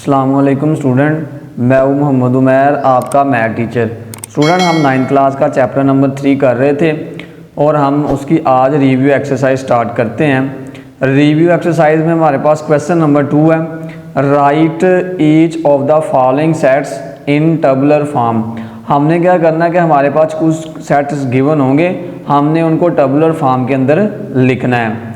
अस्सलाम वालेकुम स्टूडेंट, मैं हूं मोहम्मद उमैर, आपका मैथ टीचर। स्टूडेंट, हम 9th क्लास का चैप्टर नंबर 3 कर रहे थे और हम उसकी आज रिव्यू एक्सरसाइज स्टार्ट करते हैं। रिव्यू एक्सरसाइज में हमारे पास क्वेश्चन नंबर 2 है, right each of the following sets in tabular form. हमने क्या करना है कि हमारे पास कुछ सेट्स गिवन होंगे, हमने उनको टैबुलर फॉर्म के अंदर लिखना है।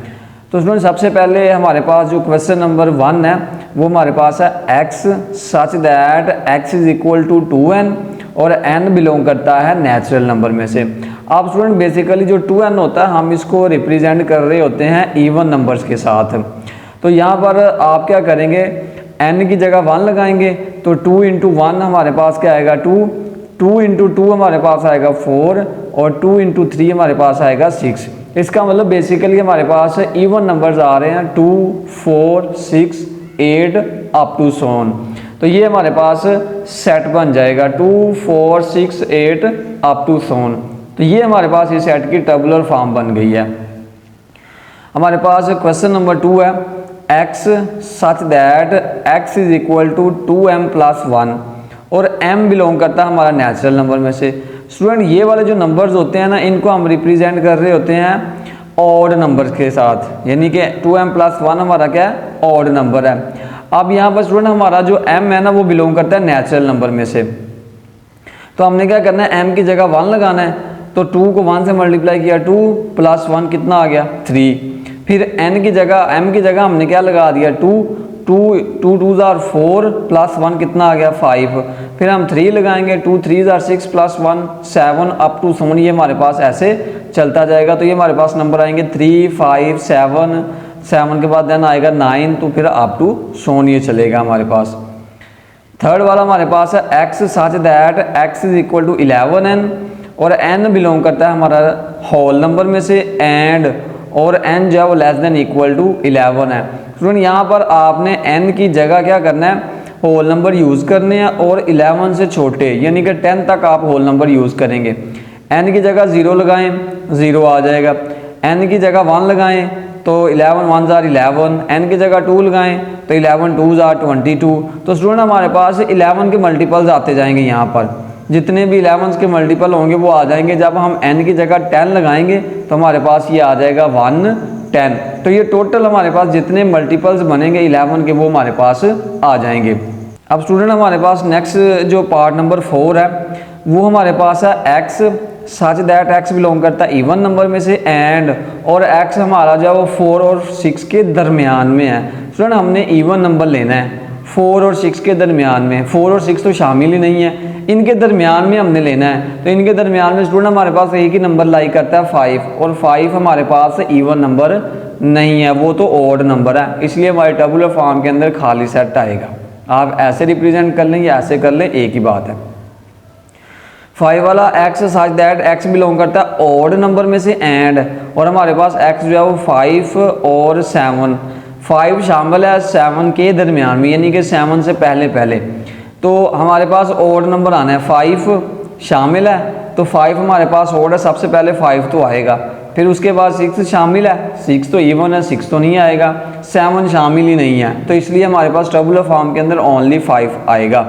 तो स्टूडेंट, सबसे पहले हमारे पास जो क्वेश्चन नंबर 1 है वो हमारे पास है x such that x is equal to 2n और n बिलोंग करता है नेचुरल नंबर में से। अब स्टूडेंट, बेसिकली जो 2n होता है हम इसको रिप्रेजेंट कर रहे होते हैं इवन नंबर्स के साथ। तो यहाँ पर आप क्या करेंगे, n की जगह 1 लगाएंगे तो 2 इंटू 1 हमारे पास क्या आएगा 2, 2 इंटू 2 हमारे पास आएगा 4 और 2 इंटू 3 हमारे पास आएगा 6। इसका मतलब बेसिकली हमारे पास इवन नंबर्स आ रहे हैं 2, 4, 6, 8 अप टू सोन। तो ये हमारे पास सेट बन जाएगा 2, 4, 6, 8 अप टू सोन। तो ये हमारे पास इस सेट की टैबुलर फॉर्म बन गई है। हमारे पास क्वेश्चन नंबर 2 है, x such that x is equal to 2m plus 1 और m बिलोंग करता है हमारा नेचुरल नंबर में से। स्टूडेंट, ये वाले जो नंबर्स होते हैं ना, इनको हम रिप्रेजेंट कर रहे होते हैं ऑड नंबर्स के साथ, यानी कि 2m प्लस 1 हमारा क्या है, ऑड नंबर है। अब यहाँ पर स्टूडेंट हमारा जो m है ना वो बिलोंग करता है नेचुरल नंबर में से। तो हमने क्या करना है, m की जगह 1 लगाना है। तो 2 को 1 से मल्टीप्लाई किया, 2 प्लस 1 कितना आ गया 3। फिर m की जगह हमने क्या लगा दिया 2, 2 आर 4 प्लस 1 कितना आ गया 5। फिर हम 3 लगाएंगे, 2 3 आर 6 प्लस 1 7 अप टू सोन। ये हमारे पास ऐसे चलता जाएगा। तो ये हमारे पास नंबर आएंगे 3, 5, 7 के बाद देन आएगा 9, तो फिर अप टू सोन ये चलेगा हमारे पास। थर्ड वाला हमारे पास है x such that x is equal to 11n और n बिलोंग करता है हमारा होल नंबर में से एंड और n जो है वो लेस देन इक्वल टू 11 है। स्टूडेंट, यहाँ पर आपने n की जगह क्या करना है, होल नंबर यूज़ करने हैं और 11 से छोटे यानी कि 10 तक आप होल नंबर यूज़ करेंगे। n की जगह 0 लगाएं, 0 आ जाएगा। n की जगह 1 लगाएं तो 11 1 आर 11। n की जगह 2 लगाएं तो 11 2 आर 22। तो स्टूडेंट, हमारे पास 11 के मल्टीपल्स आते जाएंगे। यहाँ पर जितने भी 11 के मल्टीपल होंगे वो आ जाएंगे। जब हम n की जगह 10 लगाएंगे तो हमारे पास ये आ जाएगा 1 10। तो ये टोटल हमारे पास जितने मल्टीपल्स बनेंगे 11 के वो हमारे पास आ जाएंगे। अब स्टूडेंट, हमारे पास नेक्स्ट जो पार्ट नंबर 4 है वो हमारे पास है x such that x belong करता है इवन नंबर में से एंड और x हमारा जो है वो 4 और 6 के दरमियान में है। स्टूडेंट, हमने इवन नंबर लेना है 4 और 6 के दरमियान में। 4 और 6 तो शामिल ही नहीं है, इनके दरमियान में हमने लेना है। तो इनके दरमियान में स्टूडेंट हमारे पास एक ही नंबर लाई करता है 5 और 5 हमारे पास इवन नंबर नहीं है, वो तो ऑड नंबर है। इसलिए हमारे टैबुलर फॉर्म के अंदर खाली सेट आएगा। आप ऐसे रिप्रेजेंट कर लें या ऐसे कर लें, एक ही बात है। 5 वाला x such that x belong करता है ऑड नंबर में से एंड और हमारे पास x जो है वो 5 और 7, 5 शामिल है 7 के दरमियान में, यानी कि 7 से पहले। तो हमारे पास ऑड नंबर आना है, 5 शामिल है तो 5 हमारे पास ऑड है, सबसे पहले 5 तो आएगा। फिर उसके बाद 6 शामिल है, 6 तो इवन है, 6 तो नहीं आएगा। 7 शामिल ही नहीं है, तो इसलिए हमारे पास टैबुलर फॉर्म के अंदर ओनली 5 आएगा।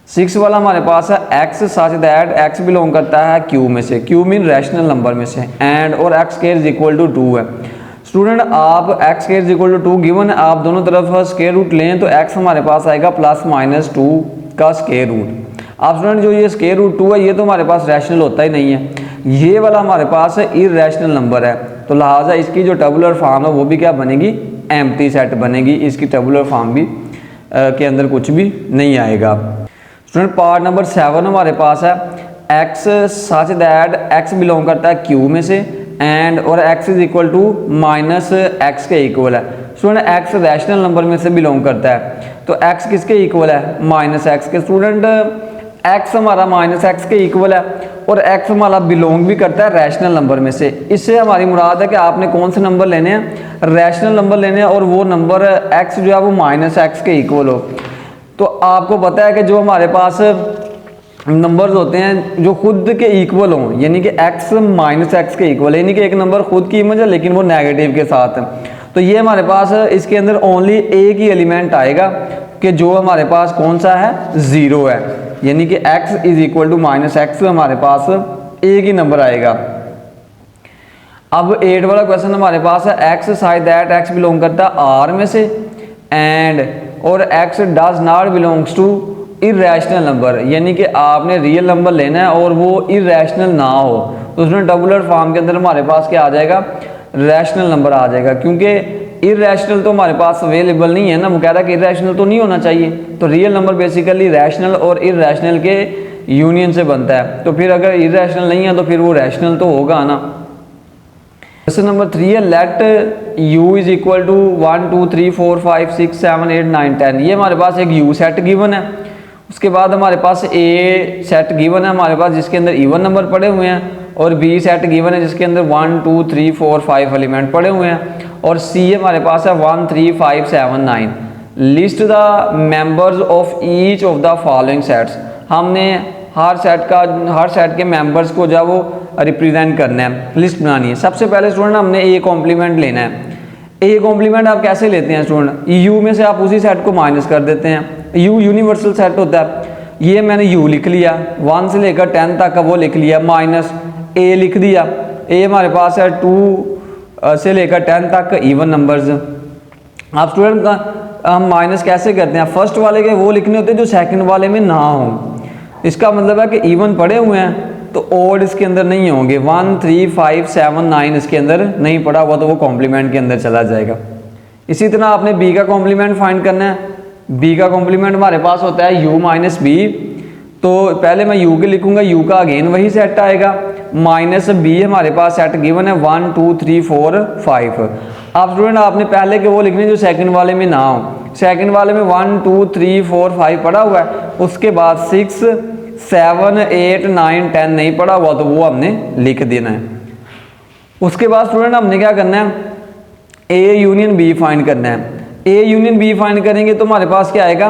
6 वाला हमारे पास है x such that x belong करता है q में से, q मीन रैशनल नंबर में से एंड और x square is equal to 2 है। स्टूडेंट, आप x square is equal to 2 given है, आप दोनों तरफ स्क्वायर रूट लें तो x हमारे पास आएगा प्लस माइनस 2 का स्क्वायर रूट। आप स्टूडेंट, जो ये स्क्वायर रूट 2 है ये तो हमारे पास रैशनल होता ही नहीं है, ये वाला हमारे पास इररेशनल नंबर है। तो लिहाजा इसकी जो टैबुलर फॉर्म है वो भी क्या बनेगी, एम्प्टी सेट बनेगी। इसकी टैबुलर फॉर्म भी के अंदर कुछ भी नहीं आएगा। स्टूडेंट, पार्ट नंबर 7 हमारे पास है x such that x belong करता है q में से एंड और x is equal to minus x के इक्वल है। स्टूडेंट, x रैशनल नंबर में से बिलोंग करता है तो x किसके इक्वल है, माइनस x के। स्टूडेंट, x हमारा माइनस x के इक्वल है और x हमारा बिलोंग भी करता है रैशनल नंबर में से। इससे हमारी मुराद है कि आपने कौन से नंबर लेने हैं, रैशनल नंबर लेने हैं और वो नंबर x जो है वो माइनस x के इक्वल हो। तो आपको पता है कि जो हमारे पास नंबर्स होते हैं जो खुद के इक्वल हों, यानी कि x माइनस x के इक्वल, यानी कि एक नंबर खुद की इमेज है लेकिन वो नेगेटिव के साथ है, तो ये हमारे पास इसके अंदर ओनली एक ही एलिमेंट आएगा कि जो हमारे पास कौन सा है, 0 है, यानी कि x is equal to -x हमारे पास एक ही नंबर आएगा। अब 8 वाला क्वेश्चन हमारे पास है x side that x belong करता है R में से एंड और x does not belongs to irrational number, यानी कि आपने रियल नंबर लेना है और वो इरेशनल ना हो, तो उसमें टैबुलर फॉर्म के अंदर हमारे पास क्या आ जाएगा, रैशनल नंबर आ जाएगा, क्योंकि इरेशनल तो हमारे पास अवेलेबल नहीं है ना, वो कह रहा है कि इरेशनल तो नहीं होना चाहिए। तो रियल नंबर बेसिकली रैशनल और इरेशनल के यूनियन से बनता है, तो फिर अगर इरेशनल नहीं है तो फिर वो रैशनल तो होगा ना। क्वेश्चन नंबर 3 है let u is equal to 1 2 3 4 5 6 7 8 9 10। ये हमारे पास एक u सेट गिवन है, उसके बाद हमारे पास a सेट गिवन है हमारे पास जिसके अंदर इवन नंबर पड़े हुए हैं, और b सेट गिवन है जिसके अंदर 1 2 3 4 5 एलिमेंट पड़े हुए हैं, और c हमारे पास है 1 3 5 7 9। List the members of each of the following sets. हमने हर सेट के मेंबर्स को जो वो रिप्रेजेंट करना है, लिस्ट बनानी है। सबसे पहले स्टूडेंट हमने ए कॉम्प्लीमेंट लेना है। ए कॉम्प्लीमेंट आप कैसे लेते हैं स्टूडेंट, यू में से आप उसी सेट को माइनस कर देते हैं, यू यूनिवर्सल सेट होता है। ये मैंने यू लिख लिया, 1 से लेकर 10 तक का वो लिख लिया, माइनस ए लिख दिया। ए हमारे पास है 2 से लेकर 10 तक इवन नंबर्स। आप स्टूडेंट का हम माइनस कैसे करते हैं, फर्स्ट वाले के वो लिखने होते हैं जो सेकंड वाले में ना हो। इसका मतलब है कि इवन पड़े हुए हैं तो ओड इसके अंदर नहीं होंगे, 1 3 5 7 9 इसके अंदर नहीं पड़ा हुआ तो वो कॉम्प्लीमेंट के अंदर चला जाएगा। इसी तरह आपने बी का कॉम्प्लीमेंट फाइंड करना है। बी का कॉम्प्लीमेंट हमारे पास होता है u माइनस बी, तो पहले मैं u के लिखूंगा, u का अगेन वही सेट आएगा, माइनस बी हमारे पास सेट गिवन है 1 2 3 4 5। अब स्टूडेंट आपने पहले के वो लिखने जो सेकंड वाले में ना हो। सेकंड वाले में 1 2 3 4 5 पड़ा हुआ है, उसके बाद 6 7 8 9 10 नहीं पड़ा हुआ तो वो हमने लिख देना है। उसके बाद स्टूडेंट हमने क्या करना है, ए यूनियन बी फाइंड करना है। ए यूनियन बी फाइंड करेंगे तो हमारे पास क्या आएगा,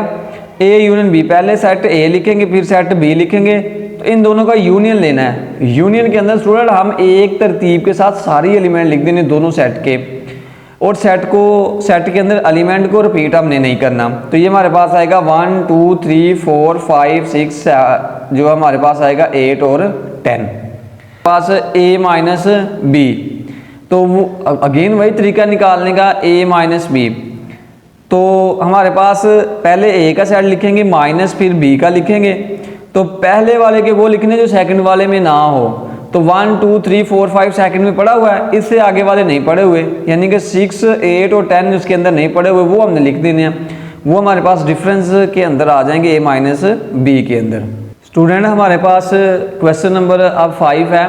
ए यूनियन बी, पहले सेट ए लिखेंगे फिर सेट बी लिखेंगे, तो इन दोनों का यूनियन लेना है। यूनियन के अंदर स्टूडेंट हम एक तरतीब के साथ सारी एलिमेंट लिख देंगे दोनों सेट के, और सेट के अंदर एलिमेंट को रिपीट हमने नहीं करना। तो ये हमारे पास आएगा 1 2 3 4 5 6 जो हमारे पास आएगा 8 और 10 पास a माइनस बी, तो वो अगेन वही तरीका निकालने का, a माइनस बी। तो हमारे पास पहले a का सेट लिखेंगे माइनस फिर b का लिखेंगे, तो पहले वाले के वो लिखने जो सेकंड वाले में ना हो। तो 1 2 3 4 5 सेकंड में पड़ा हुआ है, इससे आगे वाले नहीं पड़े हुए, यानी कि 6 8 और 10 उसके अंदर नहीं पड़े हुए, वो हमने लिख देने हैं। वो हमारे पास डिफरेंस के अंदर आ जाएंगे a माइनस बी के अंदर। स्टूडेंट हमारे पास क्वेश्चन नंबर अब 5 है,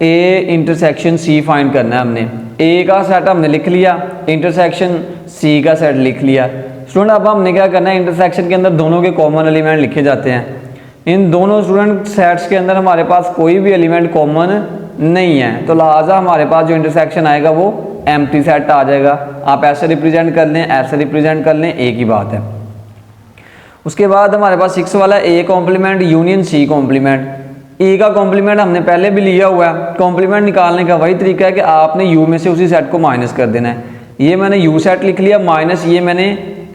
ए इंटरसेक्शन सी फाइंड करना है हमने। ए का सेट हमने लिख लिया, इंटरसेक्शन सी का सेट लिख लिया। स्टूडेंट अब हमने क्या करना है, इंटरसेक्शन के अंदर दोनों के कॉमन एलिमेंट लिखे जाते हैं। इन दोनों स्टूडेंट सेट्स के अंदर हमारे पास कोई भी एलिमेंट कॉमन नहीं है, तो लिहाजा हमारे पास जो इंटरसेक्शन आएगा वो एम्प्टी सेट आ जाएगा। आप ऐसे रिप्रेजेंट कर लें, ऐसे रिप्रेजेंट कर लें, एक ही बात है। उसके बाद हमारे पास 6 वाला A complement union C complement. A का कॉम्प्लीमेंट हमने पहले भी लिया हुआ है। कॉम्प्लीमेंट निकालने का वही तरीका है कि आपने यू में से उसी सेट को माइनस कर देना है। ये मैंने यू सेट लिख लिया, माइनस ये मैंने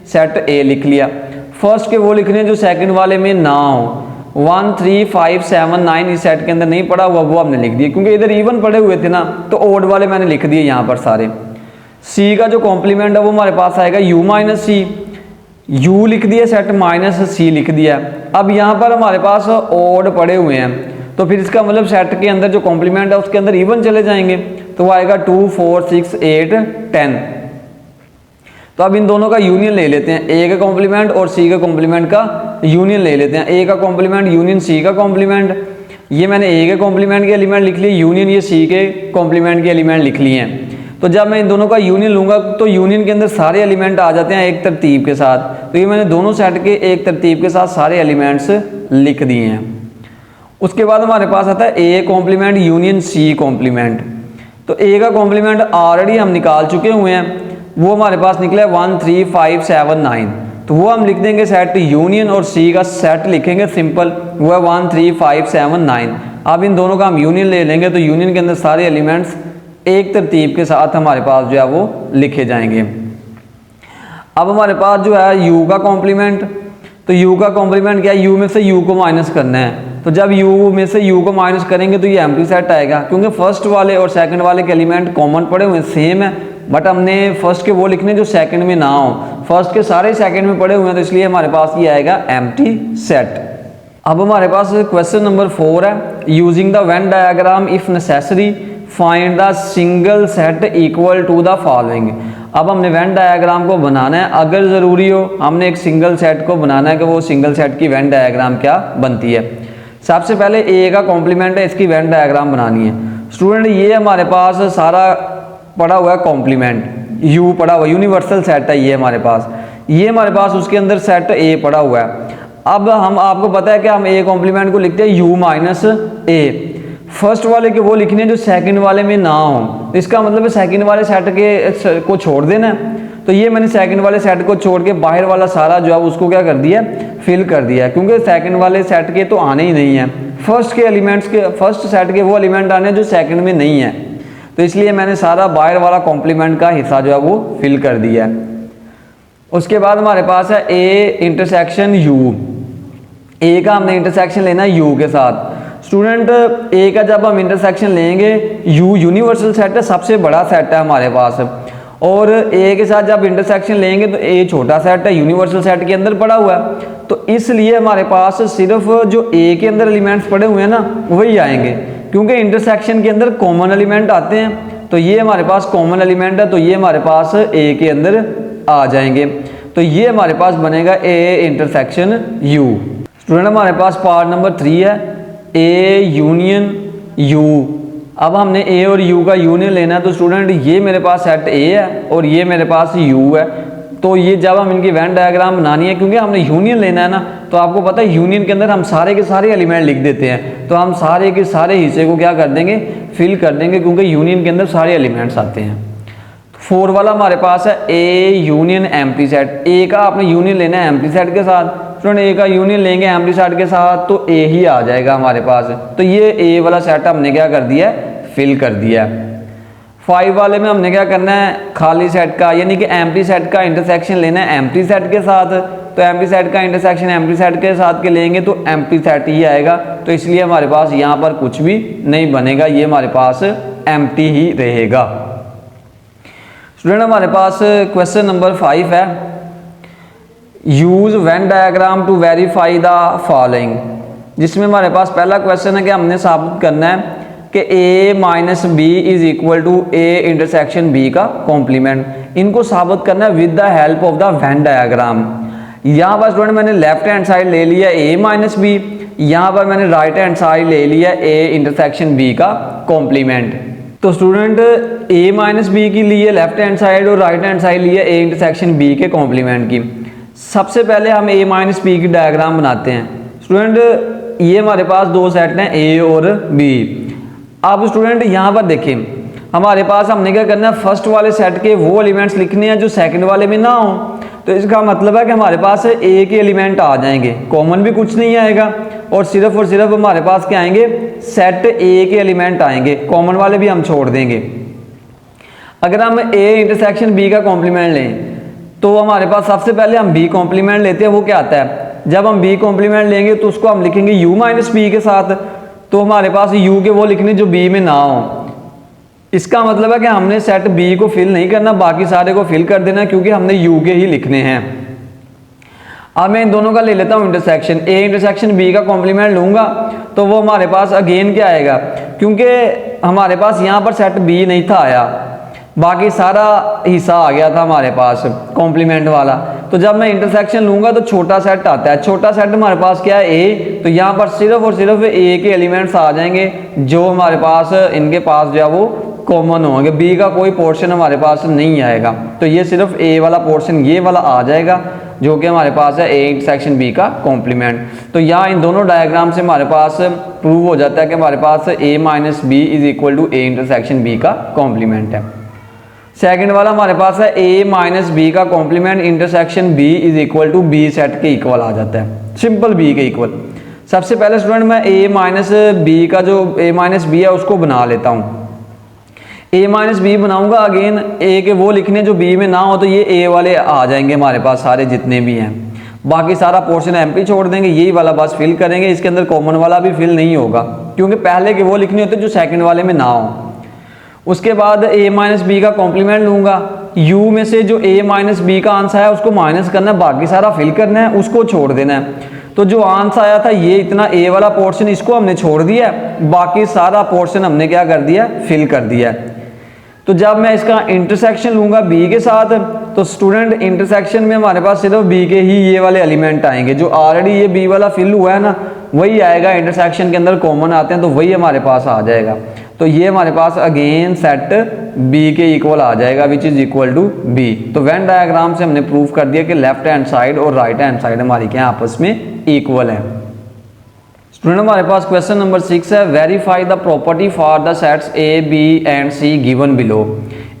सेट ए लिख लिया। फर्स्ट के वो लिखने जो सेकंड वाले में ना हो। 1 3 5 7 9 इस सेट के अंदर नहीं पड़ा हुआ, वो हमने लिख दिया, क्योंकि इधर इवन पड़े हुए थे ना, तो ओड वाले मैंने लिख दिए यहाँ पर सारे। सी का जो कॉम्प्लीमेंट है वो हमारे पास आएगा यू माइनस सी, यू लिख दिया सेट माइनस सी लिख दिया। अब यहाँ पर हमारे पास ओड पड़े हुए हैं, तो फिर इसका मतलब सेट के अंदर जो कॉम्प्लीमेंट है उसके अंदर इवन चले जाएंगे, तो वो आएगा 2 4 6 8 10। तो अब इन दोनों का यूनियन ले लेते हैं, ए का कॉम्प्लीमेंट और सी का कॉम्प्लीमेंट का यूनियन ले लेते हैं। ए का कॉम्प्लीमेंट यूनियन सी का कॉम्प्लीमेंट, ये मैंने ए के कॉम्प्लीमेंट के एलिमेंट लिख लिए, यूनियन ये सी के कॉम्प्लीमेंट के एलिमेंट लिख लिए हैं। तो जब मैं इन दोनों का यूनियन लूंगा तो यूनियन के अंदर सारे एलिमेंट आ जाते हैं एक तरतीब के साथ। तो ये मैंने दोनों सेट के एक तरतीब के साथ सारे एलिमेंट्स लिख दिए हैं। उसके बाद हमारे पास आता है A complement union C complement. तो ए का कॉम्प्लीमेंट ऑलरेडी हम निकाल चुके हुए हैं, वो हमारे पास निकला है 1 3 5 7 9। तो वो हम लिख देंगे सेट यूनियन और सी का सेट लिखेंगे सिंपल, वो है 1 3 5 7 9। अब इन दोनों का हम यूनियन ले लेंगे, तो यूनियन के अंदर सारे एलिमेंट्स एक तरतीब के साथ हमारे पास जो है वो लिखे जाएंगे। अब हमारे पास जो है u का कॉम्प्लीमेंट, तो u का कॉम्प्लीमेंट क्या है, u में से u को माइनस करना है। तो जब u में से u को माइनस करेंगे तो ये एम्प्टी सेट आएगा, क्योंकि फर्स्ट वाले और सेकंड वाले के एलिमेंट कॉमन पड़े हुए सेम है, बट हमने फर्स्ट के वो लिखने जो सेकंड में ना हो, फर्स्ट के सारे सेकंड में पड़े हुए हैं, तो इसलिए हमारे पास ये आएगा एम्प्टी सेट। अब हमारे पास क्वेश्चन नंबर 4 है, using the Venn diagram if necessary find the single set equal to the following. अब हमने वेन डायग्राम को बनाना है, अगर ज़रूरी हो हमने एक सिंगल सेट को बनाना है कि वो सिंगल सेट की वेन डायग्राम क्या बनती है। सबसे पहले ए का कॉम्प्लीमेंट है, इसकी वेन डायग्राम बनानी है। स्टूडेंट ये हमारे पास सारा पड़ा हुआ है कॉम्प्लीमेंट, यू पड़ा हुआ यूनिवर्सल सेट है ये हमारे पास, ये हमारे पास उसके अंदर सेट ए पड़ा हुआ है। अब हम आपको पता है कि हम ए कॉम्प्लीमेंट को लिखते हैं यू माइनस ए, फर्स्ट वाले के वो लिखने जो सेकंड वाले में ना हो, इसका मतलब है सेकंड वाले सेट के को छोड़ देना है। तो ये मैंने सेकंड वाले सेट को छोड़ के बाहर वाला सारा जो है उसको क्या कर दिया, फिल कर दिया, क्योंकि सेकंड वाले सेट के तो आने ही नहीं है, फर्स्ट के एलिमेंट्स के फर्स्ट सेट के वो एलिमेंट आने जो सेकंड में नहीं है, तो इसलिए मैंने सारा बाहर वाला कॉम्प्लीमेंट का हिस्सा जो है वो फिल कर दिया है। उसके बाद हमारे पास है ए इंटरसेक्शन यू, ए का हमने इंटरसेक्शन लेना है यू के साथ। स्टूडेंट ए का जब हम इंटरसेक्शन लेंगे, यू यूनिवर्सल सेट है, सबसे बड़ा सेट है हमारे पास, और ए के साथ जब इंटरसेक्शन लेंगे तो ए छोटा सेट है, यूनिवर्सल सेट के अंदर पड़ा हुआ है, तो इसलिए हमारे पास सिर्फ जो ए के अंदर एलिमेंट्स पड़े हुए हैं ना वही आएंगे, क्योंकि इंटरसेक्शन के अंदर कॉमन एलिमेंट आते हैं, तो ये हमारे पास कॉमन एलिमेंट है, तो ये हमारे पास ए के अंदर आ जाएंगे, तो ये हमारे पास बनेगा ए इंटरसेक्शन यू। स्टूडेंट हमारे पास पार्ट नंबर 3 है, ए यूनियन यू। अब हमने ए और यू का यूनियन लेना है, तो स्टूडेंट ये मेरे पास सेट ए है और ये मेरे पास यू है, तो ये जब हम इनकी वेन डायग्राम बनानी है, क्योंकि हमने यूनियन लेना है ना, तो आपको पता है यूनियन के अंदर हम सारे के सारे एलिमेंट लिख देते हैं, तो हम सारे के सारे हिस्से को क्या कर देंगे, फिल कर देंगे, क्योंकि यूनियन के अंदर सारे एलिमेंट्स आते हैं। 4 वाला हमारे पास है ए यूनियन एम्प्टी सेट, ए का आपने यूनियन लेना है एम्प्टी सेट के साथ, स्टूडेंट ए का यूनियन लेंगे एम्प्टी सेट के साथ तो ए ही आ जाएगा हमारे पास, तो ये ए वाला सेट हमने क्या कर दिया है, फिल कर दिया है। 5 वाले में हमने क्या करना है, खाली सेट का यानी कि एम्प्टी सेट का इंटरसेक्शन लेना है एम्प्टी सेट के साथ, तो एम्प्टी सेट का इंटरसेक्शन एम्प्टी सेट के साथ के लेंगे तो एम्प्टी सेट ही आएगा, तो इसलिए हमारे पास यहाँ पर कुछ भी नहीं बनेगा, ये हमारे पास एम्प्टी ही रहेगा। स्टूडेंट हमारे पास क्वेश्चन नंबर 5 है, use Venn diagram to verify the following, जिसमें हमारे पास पहला क्वेश्चन है कि हमने साबित करना है कि A minus B is equal to A intersection B का कॉम्प्लीमेंट। इनको साबित करना है with the help of the Venn diagram. यहाँ पर स्टूडेंट मैंने लेफ्ट हैंड साइड ले लिया ए माइनस बी, यहाँ पर मैंने राइट हैंड साइड ले लिया ए इंटरसेक्शन बी का कॉम्प्लीमेंट। तो स्टूडेंट ए माइनस बी की लिए लेफ्ट हैंड साइड और राइट हैंड साइड लिए ए इंटरसेक्शन बी के कॉम्प्लीमेंट की। सबसे पहले हम ए माइनस बी की डायग्राम बनाते हैं। स्टूडेंट ये हमारे पास दो सेट हैं ए और बी। अब स्टूडेंट यहाँ पर देखें, हमारे पास हमने क्या करना है, फर्स्ट वाले सेट के वो एलिमेंट्स लिखने हैं जो सेकंड वाले में ना हो। तो इसका मतलब है कि हमारे पास ए के एलिमेंट आ जाएंगे, कॉमन भी कुछ नहीं आएगा, और सिर्फ हमारे पास क्या आएंगे, सेट ए के एलिमेंट आएंगे, कॉमन वाले भी हम छोड़ देंगे। अगर हम ए इंटरसेक्शन बी का कॉम्प्लीमेंट लें तो हमारे पास सबसे पहले हम बी कॉम्प्लीमेंट लेते हैं। वो क्या आता है, जब हम बी कॉम्प्लीमेंट लेंगे तो उसको हम लिखेंगे यू माइनस बी के साथ। तो हमारे पास यू के वो लिखने जो बी में ना हो। इसका मतलब है कि हमने सेट बी को फिल नहीं करना, बाकी सारे को फिल कर देना, क्योंकि हमने यू के ही लिखने हैं। अब मैं इन दोनों का ले लेता हूं इंटरसेक्शन, ए इंटरसेक्शन बी का कॉम्प्लीमेंट लूंगा तो वो हमारे पास अगेन क्या आएगा, क्योंकि हमारे पास यहाँ पर सेट बी नहीं था आया, बाकी सारा हिस्सा आ गया था हमारे पास कॉम्प्लीमेंट वाला। तो जब मैं इंटरसेक्शन लूंगा तो छोटा सेट आता है, छोटा सेट हमारे पास क्या है ए, तो यहाँ पर सिर्फ और सिर्फ ए के एलिमेंट्स आ जाएंगे जो हमारे पास इनके पास जो है वो कॉमन होंगे, बी का कोई पोर्शन हमारे पास नहीं आएगा। तो ये सिर्फ ए वाला पोर्शन ये वाला आ जाएगा जो कि हमारे पास है ए इंटरसेक्शन बी का कॉम्प्लीमेंट। तो यहाँ इन दोनों डायग्राम से हमारे पास प्रूव हो जाता है कि हमारे पास A minus B is equal to A intersection B का कॉम्प्लीमेंट है। सेकंड वाला हमारे पास है ए माइनस बी का complement intersection B is equal to B set के इक्वल आ जाता है, सिंपल बी के इक्वल। सबसे पहले स्टूडेंट मैं ए माइनस बी का जो ए माइनस बी है उसको बना लेता हूँ। ए माइनस बी बनाऊंगा, अगेन ए के वो लिखने जो बी में ना हो, तो ये ए वाले आ जाएंगे हमारे पास सारे जितने भी हैं। बाकी सारा पोर्शन एम्प्टी छोड़ देंगे, यही वाला बस फिल करेंगे। इसके अंदर कॉमन वाला भी फिल नहीं होगा, क्योंकि पहले के वो लिखने होते जो सेकंड वाले में ना हो। उसके बाद ए माइनस बी का कॉम्प्लीमेंट लूँगा, यू में से जो ए माइनस बी का आंसर है उसको माइनस करना है, बाकी सारा फिल करना है, उसको छोड़ देना है। तो जो आंसर आया था ये इतना ए वाला पोर्शन, इसको हमने छोड़ दिया, बाकी सारा पोर्शन हमने क्या कर दिया, फिल कर दिया। तो जब मैं इसका इंटरसेक्शन लूँगा बी के साथ, तो स्टूडेंट इंटरसेक्शन में हमारे पास सिर्फ बी के ही ये वाले एलिमेंट आएंगे, जो ऑलरेडी ये बी वाला फिल हुआ है ना वही आएगा। इंटरसेक्शन के अंदर कॉमन आते हैं तो वही हमारे पास आ जाएगा। तो ये हमारे पास अगेन सेट बी के इक्वल आ जाएगा, which is equal to B. तो वेन डायग्राम से हमने प्रूव कर दिया कि लेफ्ट हैंड साइड और राइट हैंड साइड हमारी क्या आपस में इक्वल है। स्टूडेंट हमारे पास क्वेश्चन नंबर 6 है, verify the property for the sets A B and C given below.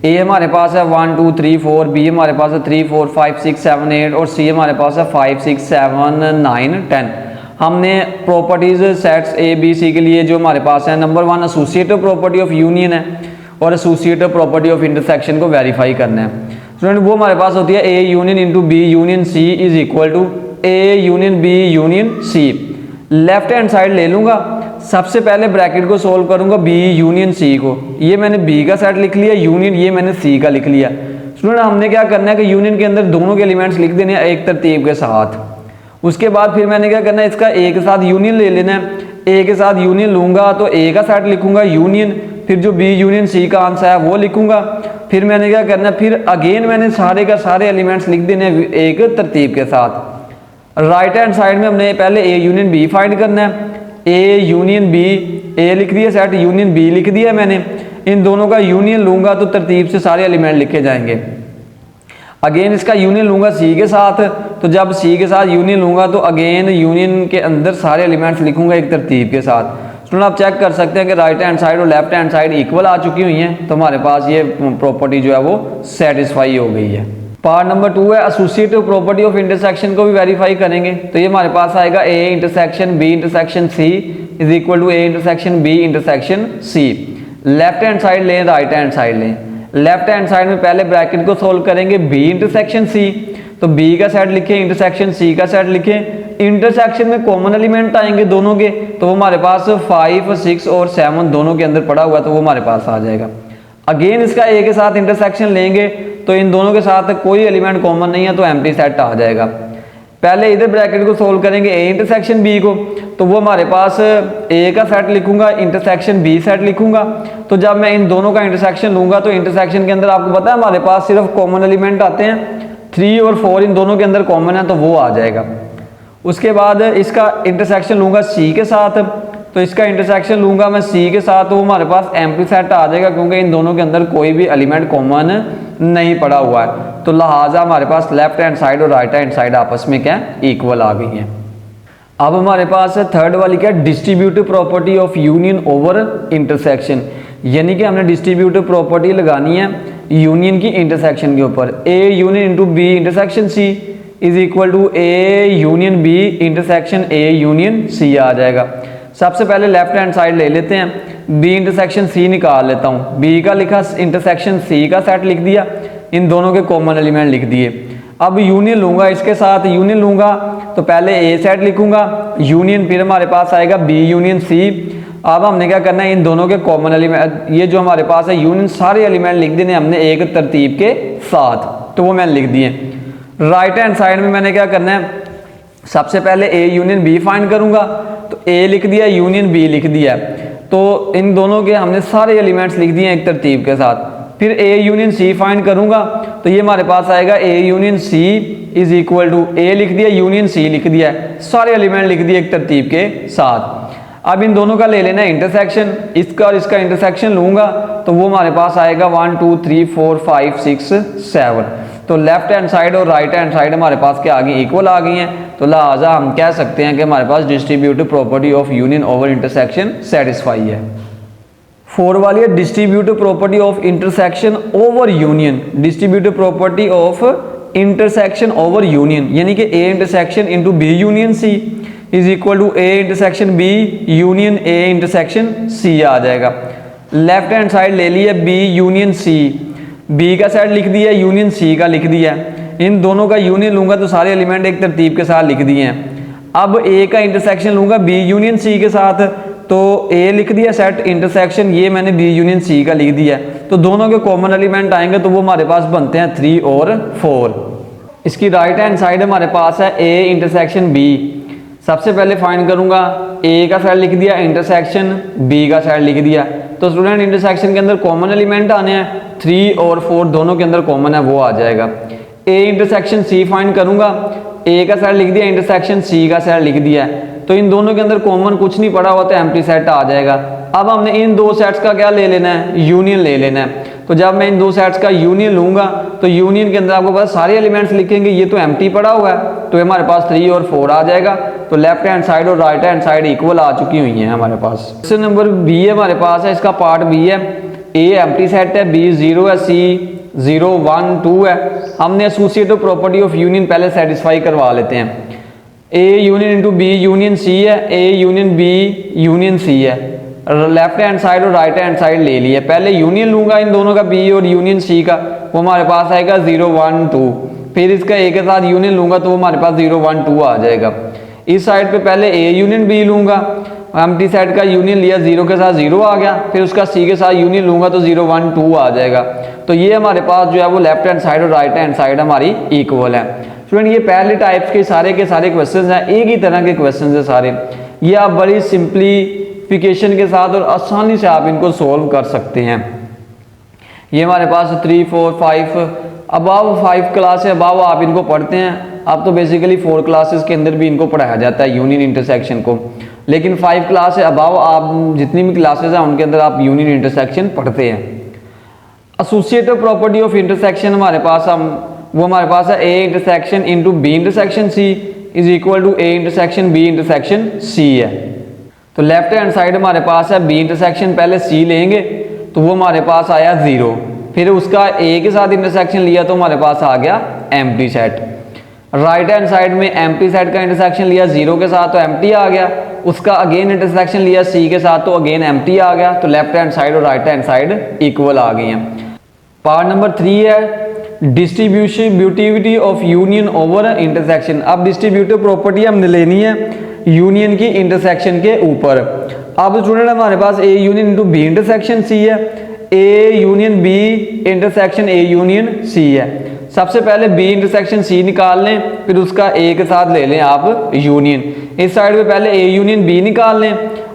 A हमारे पास है 1 2 3 4, बी हमारे पास है 3 4 5 6 7 8 और सी हमारे पास है 5 6 7 9 10। हमने properties sets A B C के लिए जो हमारे पास है, number 1 associative property of union है और एसोसिएटिव प्रॉपर्टी ऑफ इंटरसेक्शन को वेरीफाई करना है। स्टूडेंट वो हमारे पास होती है A union into B union C is equal to A union B union C. Left hand side ले लूँगा, सबसे पहले ब्रैकेट को सोल्व करूँगा बी यूनियन सी को। ये मैंने बी का सेट लिख लिया, यूनियन ये मैंने सी का लिख लिया। स्टूडेंट हमने क्या करना है कि यूनियन के अंदर दोनों के एलिमेंट्स लिख देने हैं एक तरतीब के साथ। उसके बाद फिर मैंने क्या करना है, इसका ए के साथ यूनियन ले लेना है। ए के साथ यूनियन लूँगा तो ए का सेट लिखूँगा यूनियन, फिर जो बी यूनियन सी का आंसर है वो लिखूँगा। फिर मैंने क्या करना है, फिर अगेन मैंने सारे का सारे एलिमेंट्स लिख देने हैं एक तरतीब के साथ। राइट हैंड साइड में हमने पहले ए यूनियन बी फाइंड करना है। ए यूनियन बी, ए लिख दिया सेट, यूनियन बी लिख दिया मैंने। इन दोनों का यूनियन लूँगा तो तरतीब से सारे एलिमेंट लिखे जाएंगे। अगेन इसका यूनियन लूँगा सी के साथ, तो जब सी के साथ यूनियन लूँगा तो अगेन यूनियन के अंदर सारे एलिमेंट्स लिखूँगा एक तरतीब के साथ। स्टूडेंट आप चेक कर सकते हैं कि राइट हैंड साइड और लेफ्ट हैंड साइड इक्वल आ चुकी हुई हैं, तो हमारे पास ये प्रॉपर्टी जो है वो सेटिस्फाई हो गई है। पार्ट नंबर 2 है एसोसिएटिव प्रॉपर्टी ऑफ इंटरसेक्शन को भी वेरीफाई करेंगे। तो ये हमारे पास आएगा A intersection B intersection C is equal to A intersection B intersection C. Left hand side लें, राइट हैंड साइड लें। लेफ्ट हैंड साइड में पहले ब्रैकेट को सोल्व करेंगे बी इंटरसेक्शन सी, तो बी का सेट लिखें, इंटरसेक्शन सी का सेट लिखें। इंटरसेक्शन में कॉमन एलिमेंट आएंगे दोनों के, तो वो हमारे पास 5 6 और 7 दोनों के अंदर पड़ा हुआ, तो वो हमारे पास आ जाएगा। अगेन इसका ए के साथ इंटरसेक्शन लेंगे तो इन दोनों के साथ कोई एलिमेंट कॉमन नहीं है, तो एम्प्टी सेट आ जाएगा। पहले इधर ब्रैकेट को सोल्व करेंगे ए इंटरसेक्शन बी को, तो वो हमारे पास ए का सेट लिखूंगा, इंटरसेक्शन बी सेट लिखूंगा। तो जब मैं इन दोनों का इंटरसेक्शन लूंगा तो इंटरसेक्शन के अंदर आपको पता है हमारे पास सिर्फ कॉमन एलिमेंट आते हैं, 3 और 4 इन दोनों के अंदर कॉमन है, तो वो आ जाएगा। उसके बाद इसका इंटरसेक्शन लूंगा सी के साथ, तो इसका इंटरसेक्शन लूंगा मैं सी के साथ, तो वो हमारे पास एम्प्टी सेट आ जाएगा, क्योंकि इन दोनों के अंदर कोई भी एलिमेंट कॉमन नहीं पड़ा हुआ है। तो लिहाजा हमारे पास लेफ्ट हैंड साइड और राइट हैंड साइड आपस में क्या इक्वल आ गई है। अब हमारे पास है थर्ड वाली क्या, distributive property of union over intersection. यानी कि हमने डिस्ट्रीब्यूटिव प्रॉपर्टी लगानी है यूनियन की इंटरसेक्शन के ऊपर। A union into B intersection C is equal to A union B intersection A union C आ जाएगा। सबसे पहले लेफ्ट हैंड साइड ले लेते हैं, बी इंटरसेक्शन सी निकाल लेता हूँ। बी का लिखा, इंटरसेक्शन सी का सेट लिख दिया, इन दोनों के कॉमन एलिमेंट लिख दिए। अब यूनियन लूंगा, इसके साथ यूनियन लूंगा तो पहले ए सेट लिखूंगा यूनियन, फिर हमारे पास आएगा बी यूनियन सी। अब हमने क्या करना है, इन दोनों के कॉमन एलिमेंट, ये जो हमारे पास है यूनियन, सारे एलिमेंट लिख देने हमने एक तरतीब के साथ, तो वो मैंने लिख दिए। राइट हैंड साइड में मैंने क्या करना है, सबसे पहले ए यूनियन बी फाइंड करूंगा, तो ए लिख दिया, यूनियन बी लिख दिया, तो इन दोनों के हमने सारे एलिमेंट्स लिख दिए एक तरतीब के साथ। फिर ए यूनियन सी फाइंड करूंगा, तो ये हमारे पास आएगा A union C is equal to, A लिख दिया, यूनियन सी लिख दिया, सारे एलिमेंट लिख दिए एक तरतीब के साथ। अब इन दोनों का ले लेना है इंटरसेक्शन, इसका और इसका इंटरसेक्शन लूंगा, तो वो हमारे पास आएगा 1 2 3 4 5 6 7। तो लेफ्ट हैंड साइड और राइट हैंड साइड हमारे पास क्या आ गई, इक्वल आ गई हैं। तो लिहाजा हम कह सकते हैं कि हमारे पास distributive property of union over intersection satisfy है। 4 वाली है distributive property of intersection over union. Distributive property of intersection over union, यानी कि A intersection into B union C is equal to A intersection B union A intersection C आ जाएगा। Left hand side ले ली है B union C, B का set लिख दिया, यूनियन सी का लिख दिया। इन दोनों का यूनियन लूंगा तो सारे एलिमेंट एक तरतीब के साथ लिख दिए हैं। अब ए का इंटरसेक्शन लूंगा बी यूनियन सी के साथ, तो ए लिख दिया सेट, इंटरसेक्शन ये मैंने बी यूनियन सी का लिख दिया। तो दोनों के कॉमन एलिमेंट आएंगे तो वो हमारे पास बनते हैं 3 और 4। इसकी राइट हैंड साइड हमारे पास है ए इंटरसेक्शन बी। सबसे पहले फाइंड करूंगा, ए का सेट लिख दिया, इंटरसेक्शन बी का सेट लिख दिया। तो स्टूडेंट इंटरसेक्शन के अंदर कॉमन एलिमेंट आने हैं, 3 और 4 दोनों के अंदर कॉमन है, वो आ जाएगा। ए इंटरसेक्शन सी फाइंड करूंगा, ए का सेट लिख दिया, इंटरसेक्शन सी का सेट लिख दिया। तो इन दोनों के अंदर कॉमन कुछ नहीं पड़ा हुआ तो एम्प्टी सेट आ जाएगा। अब हमने इन दो सेट्स का क्या ले लेना है, यूनियन ले लेना है। तो जब मैं इन दो सेट्स का यूनियन लूंगा तो यूनियन के अंदर आपको पता सारे एलिमेंट्स लिखेंगे, ये तो एम्प्टी पड़ा हुआ है, तो हमारे पास 3 और 4 आ जाएगा। तो लेफ्ट हैंड साइड और राइट हैंड साइड इक्वल आ चुकी हुई है हमारे पास। क्वेश्चन नंबर बी है हमारे पास है, इसका पार्ट बी है। ए एम्प्टी सेट है, बी 0 है, सी 0 1 2 है। हमने एसोसिएटिव प्रॉपर्टी ऑफ यूनियन पहले सेटिस्फाई करवा लेते हैं। A union into B union C है, A union B union C है। लेफ्ट हैंड साइड और राइट हैंड साइड ले लिया। पहले यूनियन लूंगा इन दोनों का बी और यूनियन सी का, वो हमारे पास आएगा 0 1 2। फिर इसका ए के साथ यूनियन लूंगा तो वो हमारे पास 0 1 2 आ जाएगा। इस साइड पे पहले ए यूनियन बी लूंगा, एम्प्टी सेट का यूनियन लिया, 0 के साथ 0 आ गया। फिर उसका सी के साथ यूनियन लूंगा तो 0 1 2 आ जाएगा। तो ये हमारे पास जो है वो लेफ्ट हैंड साइड और राइट हैंड साइड हमारी इक्वल है। स्टूडेंट ये पहले टाइप्स के सारे क्वेश्चंस हैं, एक ही तरह के क्वेश्चंस हैं सारे। ये आप बड़ी सिंप्लीफिकेशन के साथ और आसानी से आप इनको सोल्व कर सकते हैं। ये हमारे पास 3 4 5 अबाव 5 क्लास है, अबाव आप इनको पढ़ते हैं। अब तो बेसिकली 4 क्लासेस के अंदर भी इनको पढ़ाया जाता है यूनियन इंटरसेक्शन को, लेकिन 5 क्लास है अबाव आप जितनी भी क्लासेस हैं उनके अंदर आप यूनियन इंटरसेक्शन पढ़ते हैं। एसोसिएटिव प्रॉपर्टी ऑफ इंटरसेक्शन हमारे पास वो हमारे पास है A intersection into B intersection C is equal to A intersection B intersection C है। तो लेफ्ट हैंड साइड हमारे पास है बी इंटरसेक्शन, पहले सी लेंगे तो वो हमारे पास आया 0। फिर उसका ए के साथ इंटरसेक्शन लिया तो हमारे पास आ गया empty set. Right hand side में एम्प्टी सेट का इंटरसेक्शन लिया 0 के साथ तो एम्प्टी आ गया। उसका अगेन इंटरसेक्शन लिया सी के साथ तो अगेन एम्प्टी आ गया। तो लेफ्ट हैंड साइड और राइट हैंड साइड इक्वल आ गई हैं। पार्ट नंबर 3 है distributivity of union over intersection. अब डिस्ट्रीब्यूटिव प्रॉपर्टी हमने लेनी है यूनियन की इंटरसेक्शन के ऊपर। अब स्टूडेंट हमारे पास A union into B intersection C है, A union B intersection A union C है। सबसे पहले बी इंटरसेक्शन सी निकाल लें, फिर उसका ए के साथ ले लें आप यूनियन। इस साइड पे पहले ए यूनियन बी निकाल लें,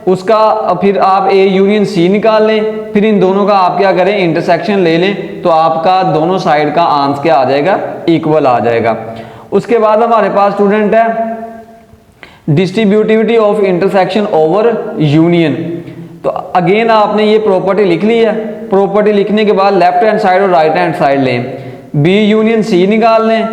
उसका फिर आप ए यूनियन सी निकाल लें, फिर इन दोनों का आप क्या करें इंटरसेक्शन ले लें, तो आपका दोनों साइड का आंसर क्या आ जाएगा, इक्वल आ जाएगा। उसके बाद हमारे पास स्टूडेंट है distributivity of intersection over union. तो अगेन आपने ये प्रॉपर्टी लिख ली है। प्रॉपर्टी लिखने के बाद लेफ्ट हैंड साइड और राइट हैंड साइड लें, बी यूनियन सी निकाल लें,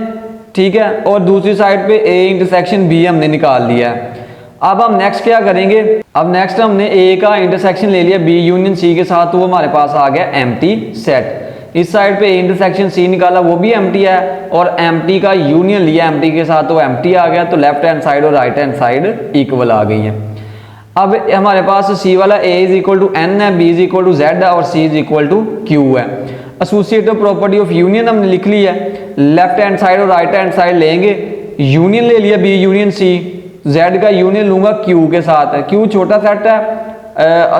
ठीक है, और दूसरी साइड पे ए इंटरसेक्शन बी हमने निकाल लिया है। अब हम नेक्स्ट क्या करेंगे, अब नेक्स्ट हमने ए का इंटरसेक्शन ले लिया बी यूनियन सी के साथ, तो वो हमारे पास आ गया एम्प्टी सेट। इस साइड पे ए इंटरसेक्शन सी निकाला, वो भी एम्प्टी है, और एम्प्टी का यूनियन लिया एम्प्टी के साथ तो एम्प्टी आ गया। तो लेफ्ट हैंड साइड और राइट हैंड साइड इक्वल आ गई है। अब हमारे पास सी वाला A is equal to N है, B is equal to Z है और C is equal to Q है। एसोसिएटिव प्रॉपर्टी ऑफ यूनियन हमने लिख ली है। लेफ्ट हैंड साइड और राइट हैंड साइड लेंगे, यूनियन ले लिया बी यूनियन सी, जेड का यूनियन लूंगा क्यू के साथ है। क्यू छोटा सेट है,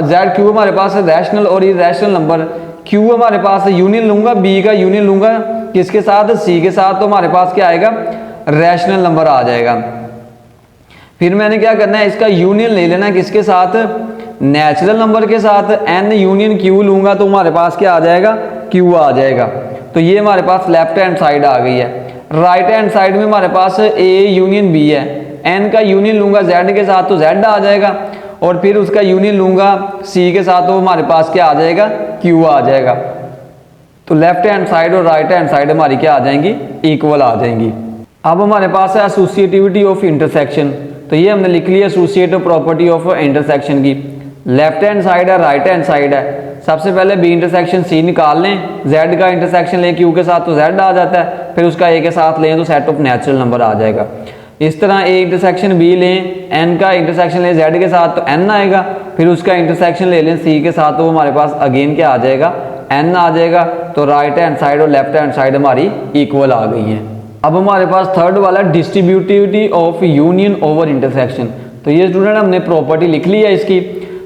जेड क्यू हमारे पास है रैशनल और इरेशनल नंबर। क्यू हमारे पास है यूनियन लूंगा, बी का यूनियन लूंगा किसके साथ, सी के साथ, तो हमारे पास क्या आएगा, रैशनल नंबर आ जाएगा। फिर मैंने क्या करना है, इसका यूनियन ले लेना किसके साथ, नेचुरल नंबर के साथ। एन यूनियन क्यू लूंगा तो हमारे पास क्या आ जाएगा, क्यू आ जाएगा। तो ये हमारे पास लेफ्ट हैंड साइड आ गई है। राइट हैंड साइड में हमारे पास ए यूनियन बी है, एन का यूनियन लूंगा जेड के साथ तो जेड आ जाएगा, और फिर उसका यूनियन लूंगा सी के साथ तो हमारे पास क्या आ जाएगा, क्यू आ जाएगा। तो लेफ्ट हैंड साइड और राइट हैंड साइड हमारी क्या आ जाएंगी, इक्वल आ जाएंगी। अब हमारे पास है एसोसिएटिविटी ऑफ इंटरसेक्शन। तो ये हमने लिख लिया एसोसिएटिव प्रॉपर्टी ऑफ इंटरसेक्शन की। लेफ्ट हैंड साइड है, राइट हैंड साइड है। सबसे पहले बी इंटरसेक्शन सी निकाल लें, जेड का इंटरसेक्शन लें क्यू के साथ तो जेड आ जाता है, फिर उसका ए के साथ लें तो सेट ऑफ नेचुरल नंबर आ जाएगा। इस तरह ए इंटरसेक्शन बी लें, एन का इंटरसेक्शन लें जेड के साथ तो एन आएगा, फिर उसका इंटरसेक्शन ले लें सी के साथ तो हमारे पास अगेन क्या आ जाएगा, एन आ जाएगा। तो राइट हैंड साइड और लेफ्ट हैंड साइड हमारी इक्वल आ गई हैं। अब हमारे पास थर्ड वाला distributivity of union over intersection. तो ये स्टूडेंट हमने प्रॉपर्टी लिख ली है इसकी।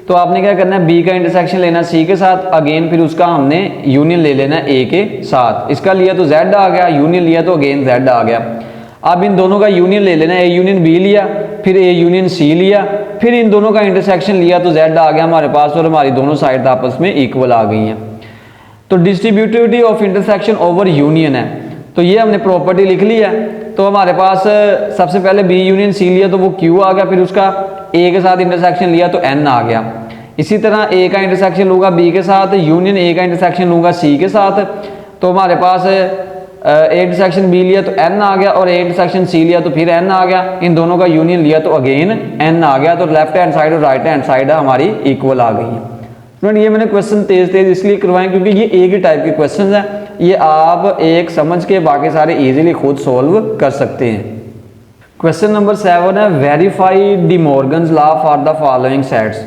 तो आपने क्या करना है, बी का इंटरसेक्शन लेना सी के साथ, अगेन फिर उसका हमने यूनियन ले लेना ए के साथ। इसका लिया तो जेड आ गया, यूनियन लिया तो अगेन जेड आ गया। अब इन दोनों का यूनियन ले लेना, ए यूनियन बी लिया, फिर ए यूनियन सी लिया, फिर इन दोनों का इंटरसेक्शन लिया तो जेड आ गया हमारे पास, और हमारी दोनों साइड आपस में इक्वल आ गई हैं। तो distributivity of intersection over union है, तो ये हमने प्रॉपर्टी लिख ली है। तो हमारे पास सबसे पहले बी यूनियन सी लिया तो वो क्यू आ गया, फिर उसका ए के साथ इंटरसेक्शन लिया तो एन आ गया। इसी तरह ए का इंटरसेक्शन लूँगा बी के साथ, यूनियन ए का इंटरसेक्शन लूँगा सी के साथ, तो हमारे पास ए इंटरसेक्शन बी लिया तो एन आ गया, और ए इंटरसेक्शन सी लिया तो फिर एन आ गया। इन दोनों का यूनियन लिया तो अगेन एन आ गया। तो लेफ्ट हैंड साइड और राइट हैंड साइड हमारी इक्वल आ गई है। ये मैंने क्वेश्चन तेज इसलिए करवाएं क्योंकि ये एक ही टाइप के क्वेश्चन हैं, ये आप एक समझ के बाकी सारे इजीली खुद सोल्व कर सकते हैं। क्वेश्चन नंबर 7 है, verify D Morgan's law for the following sets.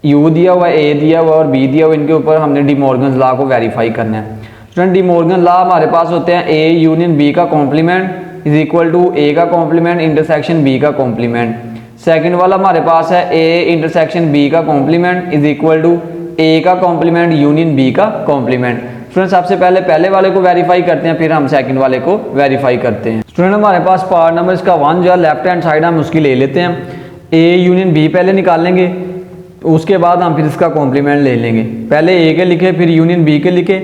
You दिया हुआ, ए दिया हुआ और बी दिया हुआ, इनके ऊपर हमने डी मॉर्गन्स लॉ को वेरीफाई करना है। स्टूडेंट डी मॉर्गन लॉ हमारे पास होते हैं ए यूनियन बी का कॉम्प्लीमेंट इज इक्वल टू ए का कॉम्प्लीमेंट इंटरसेक्शन बी का कॉम्प्लीमेंट। सेकंड वाला हमारे पास है ए इंटरसेक्शन बी का कॉम्प्लीमेंट इज इक्वल टू ए का कॉम्प्लीमेंट यूनियन बी का कॉम्प्लीमेंट। स्टूडेंट सबसे पहले वाले को वेरीफाई करते हैं, फिर हम सेकंड वाले को वेरीफाई करते हैं। स्टूडेंट हमारे पास पार्ट नंबर इसका 1 जो है लेफ्ट हैंड साइड हम उसकी ले लेते हैं। ए यूनियन बी पहले निकाल लेंगे, उसके बाद हम फिर इसका कॉम्प्लीमेंट ले लेंगे। पहले ए के लिखे, फिर यूनियन बी के लिखे,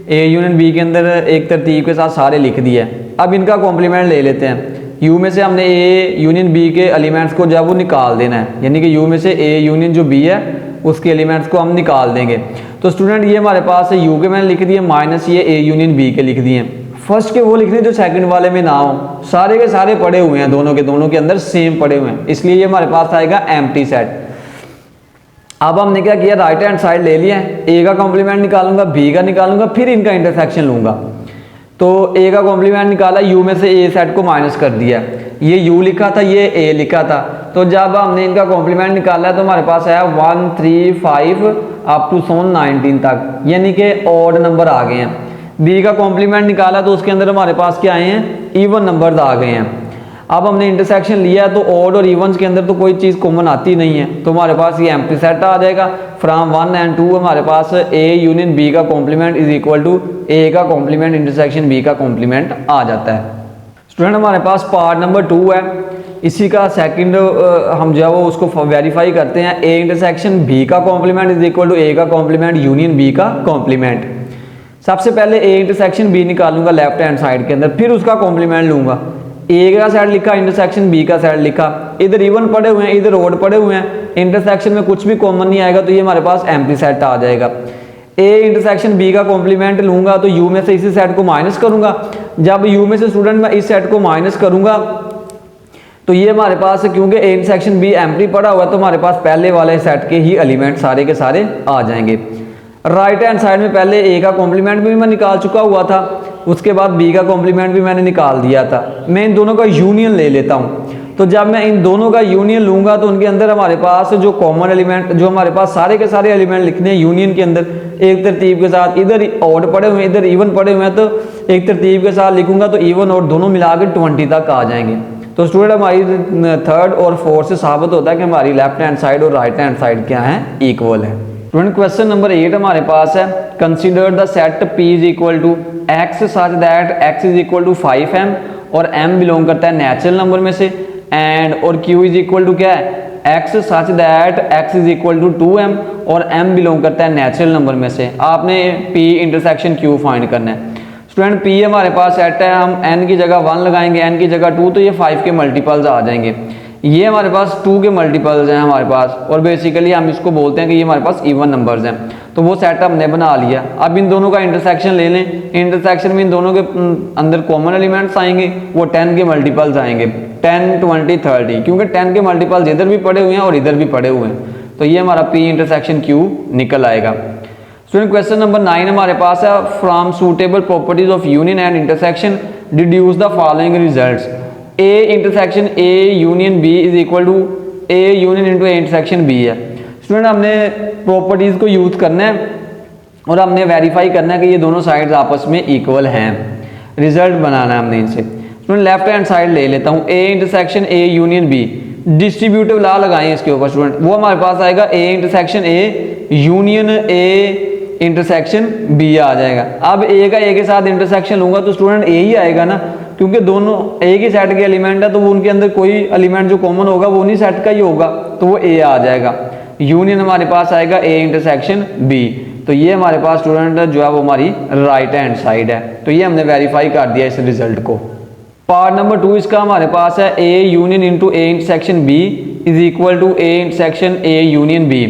ए यूनियन बी के अंदर एक तरतीब के साथ सारे लिख दिया। अब इनका कॉम्प्लीमेंट ले लेते हैं। यू में से हमने ए यूनियन बी के एलिमेंट्स को जब वो निकाल देना है, यानी कि यू में से ए यूनियन जो बी है उसके एलिमेंट्स को हम निकाल देंगे। तो स्टूडेंट ये हमारे पास है यू के मैंने लिख दिए माइनस ये ए यूनियन बी के लिख दिए। फर्स्ट के वो लिखने जो सेकंड वाले में ना हो, सारे के सारे पड़े हुए हैं, दोनों के अंदर सेम पड़े हुए हैं, इसलिए ये हमारे पास आएगा एम्प्टी सेट। अब हमने क्या किया, राइट हैंड साइड ले लिया है, ए का कॉम्प्लीमेंट निकालूंगा, बी का निकालूंगा, फिर इनका इंटरसेक्शन लूंगा। तो ए का कॉम्प्लीमेंट निकाला, यू में से ए सेट को माइनस कर दिया, ये यू लिखा था, ये ए लिखा था। तो जब हमने इनका कॉम्प्लीमेंट निकाला तो हमारे पास आया 1 3 5 अप टू 19 तक, यानी कि ऑड नंबर आ गए हैं। बी का कॉम्प्लीमेंट निकाला तो उसके अंदर हमारे पास क्या आए हैं, इवन नंबर्स आ गए हैं। अब हमने इंटरसेक्शन लिया तो ऑड और इवन्स के अंदर तो कोई चीज़ कॉमन आती नहीं है, तो हमारे पास ये एम्प्टी सेट आ जाएगा। फ्रॉम 1 and 2 हमारे पास ए यूनियन बी का कॉम्प्लीमेंट इज इक्वल टू ए का कॉम्प्लीमेंट इंटरसेक्शन बी का कॉम्प्लीमेंट आ जाता है। स्टूडेंट हमारे पास पार्ट नंबर 2 है, इसी का सेकंड हम जो है वो उसको वेरीफाई करते हैं। ए इंटरसेक्शन बी का कॉम्प्लीमेंट इज इक्वल टू ए का कॉम्प्लीमेंट यूनियन बी का कॉम्प्लीमेंट। सबसे पहले ए इंटरसेक्शन बी निकालूंगा लेफ्ट हैंड साइड के अंदर, फिर उसका कॉम्प्लीमेंट लूंगा। ए का साइड लिखा, इंटरसेक्शन बी का साइड लिखा, इधर इवन पड़े हुए हैं, इधर ओड पड़े हुए हैं, इंटरसेक्शन में कुछ भी कॉमन नहीं आएगा, तो ये हमारे पास एम्प्टी सेट आ जाएगा। ए इंटरसेक्शन बी का कॉम्प्लीमेंट लूंगा तो यू में से इसी सेट को माइनस करूंगा। जब यू में से स्टूडेंट मैं इस सेट को माइनस करूंगा तो ये हमारे पास, क्योंकि ए इंटरसेक्शन बी एम्प्टी पड़ा हुआ है, तो हमारे पास पहले वाले सेट के ही एलिमेंट सारे के सारे आ जाएंगे। राइट हैंड साइड में पहले ए का कॉम्प्लीमेंट भी मैं निकाल चुका हुआ था, उसके बाद बी का कॉम्प्लीमेंट भी मैंने निकाल दिया था। मैं इन दोनों का यूनियन ले लेता हूँ। तो जब मैं इन दोनों का यूनियन लूंगा तो उनके अंदर हमारे पास जो कॉमन एलिमेंट, जो हमारे पास सारे के सारे एलिमेंट लिखने हैं यूनियन के अंदर एक तरतीब के साथ, इधर ऑड पड़े हुए हैं, इधर इवन पड़े हुए हैं, तो एक तरतीब के साथ लिखूंगा तो इवन और दोनों मिलाकर 20 तक आ जाएंगे। तो स्टूडेंट हमारी थर्ड और फोर्थ से साबित होता है कि हमारी लेफ्ट हैंड साइड और राइट हैंड साइड क्या है, इक्वल है। स्टूडेंट क्वेश्चन नंबर 8 हमारे पास है, consider the set P is equal to x such that x is equal to 5m और m बिलोंग करता है नेचुरल नंबर में से, एंड और q इज इक्वल टू क्या है, x such that x is equal to 2m और m belong करता है नेचुरल नंबर में से। आपने p इंटरसेक्शन q फाइंड करना है। स्टूडेंट p हमारे पास सेट है, हम n की जगह 1 लगाएंगे, n की जगह 2, तो ये 5 के मल्टीपल्स आ जाएंगे। ये हमारे पास 2 के मल्टीपल्स हैं हमारे पास, और बेसिकली हम इसको बोलते हैं कि ये हमारे पास इवन नंबर्स हैं। तो वो सेट हमने बना लिया। अब इन दोनों का इंटरसेक्शन ले लें, इंटरसेक्शन में इन दोनों के अंदर कॉमन एलिमेंट्स आएंगे, वो 10 के मल्टीपल्स आएंगे, 10 20 30, क्योंकि 10 के मल्टीपल्स इधर भी पड़े हुए हैं और इधर भी पड़े हुए हैं, तो ये हमारा P इंटरसेक्शन Q निकल आएगा। स्टूडेंट क्वेश्चन नंबर 9 हमारे पास है, from suitable properties of union and intersection deduce the following results. A intersection A union B is equal to A union into A intersection B है। Student हमने properties को use करना है और हमने वेरीफाई करना है कि ये दोनों साइड्स आपस में इक्वल हैं। रिजल्ट बनाना है हमने इनसे। स्टूडेंट लेफ्ट हैंड साइड ले लेता हूँ, A intersection A union B, distributive law लगाएं इसके ऊपर स्टूडेंट, वो हमारे पास आएगा A intersection A union A intersection B आ जाएगा। अब ए का ए के साथ इंटरसेक्शन लूंगा तो स्टूडेंट ए ही आएगा ना, क्योंकि दोनों एक ही सेट के एलिमेंट है, तो वो उनके अंदर कोई एलिमेंट जो कॉमन होगा वो उन्हीं सेट का ही होगा, तो वो ए आ जाएगा। यूनियन हमारे पास आएगा ए इंटरसेक्शन बी, तो ये हमारे पास स्टूडेंट जो है वो हमारी राइट हैंड साइड है। तो ये हमने वेरीफाई कर दिया इस रिजल्ट को। पार्ट नंबर 2 इसका हमारे पास है A union into A intersection B is equal to A intersection A union B.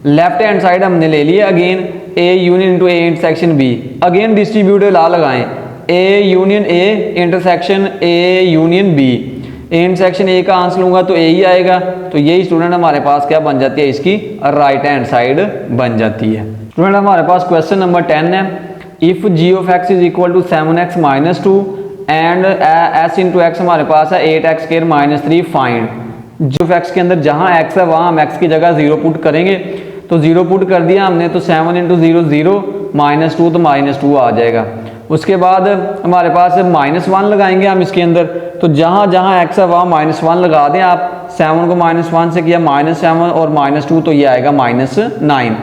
Left hand side हमने ले लिया again A union into A intersection B, again distributive law लगाएं, A union A intersection A union B, A intersection A का answer लूंगा तो ए ही आएगा, तो यही स्टूडेंट हमारे पास क्या बन जाती है, इसकी राइट हैंड साइड बन जाती है। स्टूडेंट हमारे पास क्वेश्चन नंबर 10 है, if g of x is equal to 7x minus 2 and s into x हमारे पास है 8x square minus 3 find. G of x के अंदर जहां x है वहां हम x की जगह 0 पुट करेंगे, तो 0 पुट कर दिया हमने, तो 7 इंटू 0 0 माइनस 2 तो माइनस 2 आ जाएगा। उसके बाद हमारे पास -1 लगाएंगे हम इसके अंदर, तो जहां जहां x है वहां -1 लगा दें आप, 7 को -1 से किया -7 और -2 तो ये आएगा -9,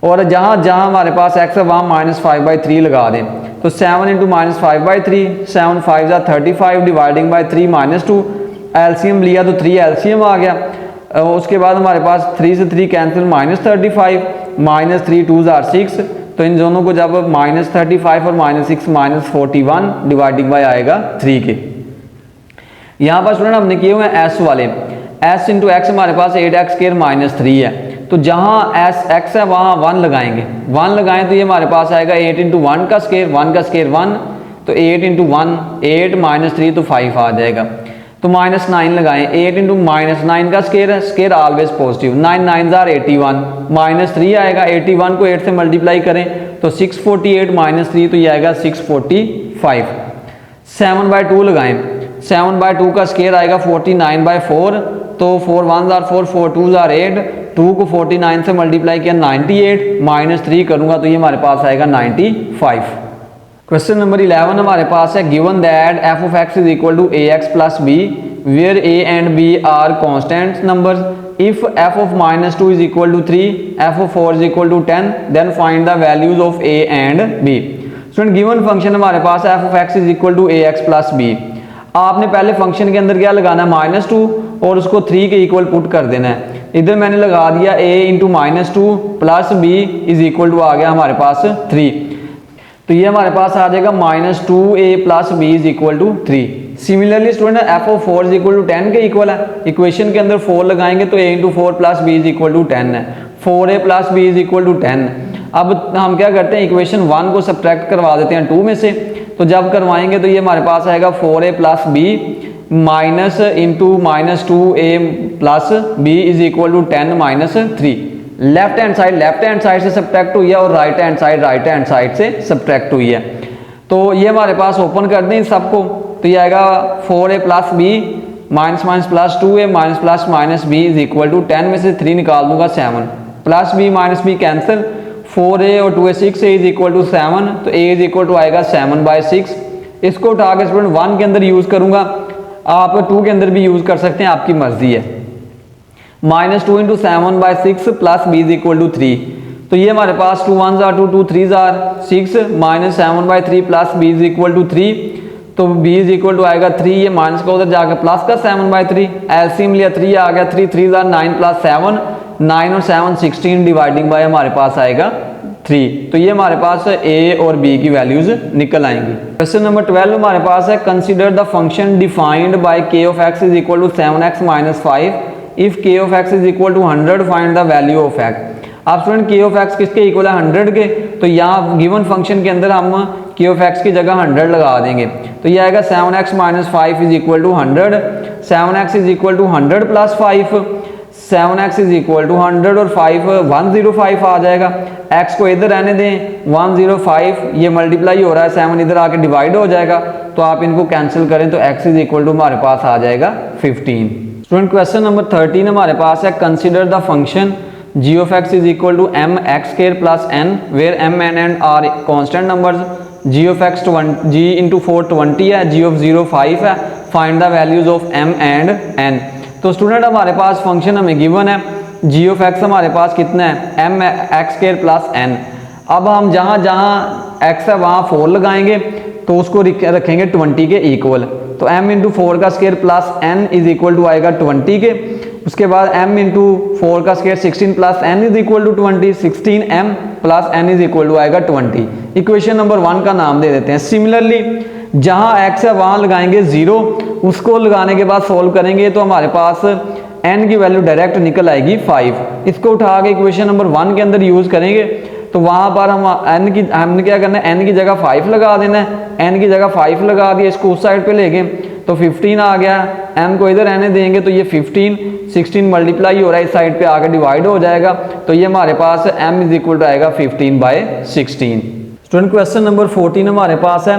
और जहां जहां हमारे पास x है वहां -5/3 लगा दें, तो 7 इंटू -5/3, 7 5 35 डिवाइडिंग बाई 3 -2, एलसीएम लिया तो 3 एलसीएम आ गया। उसके बाद हमारे पास 3 से 3 कैंसिल -35, -3 2 6, तो इन दोनों को जब -35 और -6 -41 डिवाइडिंग बाई आएगा 3 के। यहाँ पर स्टूडेंट हमने किए हुए हैं s वाले, s इंटू एक्स हमारे पास 8x स्क्वायर माइनस 3 है, तो जहाँ x है वहाँ 1 लगाएंगे, 1 लगाएं तो ये हमारे पास आएगा 8 इंटू 1 का स्क्वायर, 1 का स्क्वायर 1, तो 8 इंटू 1 8 -3 तो 5 आ जाएगा, तो -9 लगाएं, 8 इंटू -9 का स्क्वायर है, स्क्वायर ऑलवेज पॉजिटिव, 9 9 81, -3 आएगा, 81 को 8 से मल्टीप्लाई करें तो 648 -3 तो ये आएगा 645। 7/2 लगाएं, 7/2 का स्क्वायर आएगा 49/4, तो 4 1 4 4 2 8, 2 को 49 से मल्टीप्लाई किया 98, -3 करूंगा तो ये हमारे पास आएगा 95। क्वेश्चन नंबर 11 हमारे पास है, given that f of x is equal to ax plus b where a and b are constant numbers, if f of -2 is equal to 3, f of 4 is equal to 10, then find the values of a and b। Student given function हमारे पास है f of x is equal to ax plus b। आपने पहले function के अंदर क्या लगाना है, -2 और उसको 3 के इक्वल पुट कर देना है। इधर मैंने लगा दिया a into -2 plus b is equal to आ गया हमारे पास 3, तो ये हमारे पास आ जाएगा -2a plus b is equal to 3। Similarly student f of 4 is equal to 10 के इक्वल है, इक्वेशन के अंदर 4 लगाएंगे तो a into 4 plus b is equal to 10 है, 4a plus b is equal to 10। अब हम क्या करते हैं, इक्वेशन 1 को सब्ट्रैक्ट करवा देते हैं 2 में से, तो जब करवाएंगे तो ये हमारे पास आएगा 4a plus b minus into -2a plus b is equal to 10 -3। Left hand side से सब्ट्रैक्ट हुई है और राइट हैंड साइड से सब्ट्रैक्ट हुई है, तो ये हमारे पास ओपन कर दें सबको, तो ये आएगा 4a plus b minus plus 2a minus plus minus b is equal to 10 में से 3 निकाल दूंगा 7, plus b minus b cancel, 4a और 2a 6a is equal to 7, तो a इज इक्वल टू आएगा 7/6। इसको उठा के स्टूडेंट 1 के अंदर यूज करूंगा, आप 2 के अंदर भी यूज कर सकते हैं, आपकी मर्जी है। -2 into 7/6 plus b is equal to 3, तो ये हमारे पास 2 1 2 2 3 6 -7/3 plus b is equal to 3, तो b इज इक्वल टू आएगा 3, ये माइनस का उधर जाकर प्लस का 7/3, एलसीएम लिया 3 आ गया, 3 3 9 प्लस 7, 9 और 7 16 डिवाइडिंग बाय हमारे पास आएगा 3, तो ये हमारे पास a और b की वैल्यूज निकल आएंगी। क्वेश्चन नंबर 12 हमारे पास है, consider the function defined by k of x is equal to 7x minus 5, if k of x is equal to 100 find the value of x। आप स्टूडेंट k ऑफ x किसके equal है, 100 के, तो यहाँ given function के अंदर हम k of x की जगह 100 लगा देंगे, तो ये आएगा 7x minus 5 is equal to 100, 7x is equal to 100 plus 5, 7x is equal to 100 और 5 105 आ जाएगा। x को इधर रहने दें 105, ये मल्टीप्लाई हो रहा है 7 इधर आके डिवाइड हो जाएगा, तो आप इनको कैंसिल करें तो x इज इक्वल टू हमारे पास आ जाएगा 15। स्टूडेंट क्वेश्चन नंबर 13 हमारे पास है, consider the function g of x is equal to m x square plus n where m and n are constant numbers. g of x g into 4 20 है, g of 0 5 है, find the values of m and n। तो student हमारे पास function हमें given है, g of x हमारे पास कितना है m x square plus n। अब हम जहाँ जहाँ x है वहाँ 4 लगाएंगे तो उसको रखेंगे 20 के इक्वल, तो m इंटू 4 का square plus n is equal to आएगा 20 के। उसके बाद m इंटू 4 का square 16 plus n is equal to 20, 16m plus n is equal to आएगा 20। इक्वेशन नंबर 1 का नाम दे देते हैं। सिमिलरली जहाँ x है वहाँ लगाएंगे 0, उसको लगाने के बाद सोल्व करेंगे तो हमारे पास n की वैल्यू डायरेक्ट निकल आएगी 5। इसको उठा के इक्वेशन नंबर 1 के अंदर यूज़ करेंगे तो वहाँ पर हमने क्या करना है, n की जगह 5 लगा देना है, n की जगह 5 लगा दिया, इसको उस साइड पे ले गए तो 15 आ गया, m को इधर रहने देंगे तो ये 16 मल्टीप्लाई हो रहा है इस साइड पे आके डिवाइड हो जाएगा, तो ये हमारे पास m इज इक्वल टू आएगा 15/16। स्टूडेंट क्वेश्चन नंबर 14 हमारे पास है,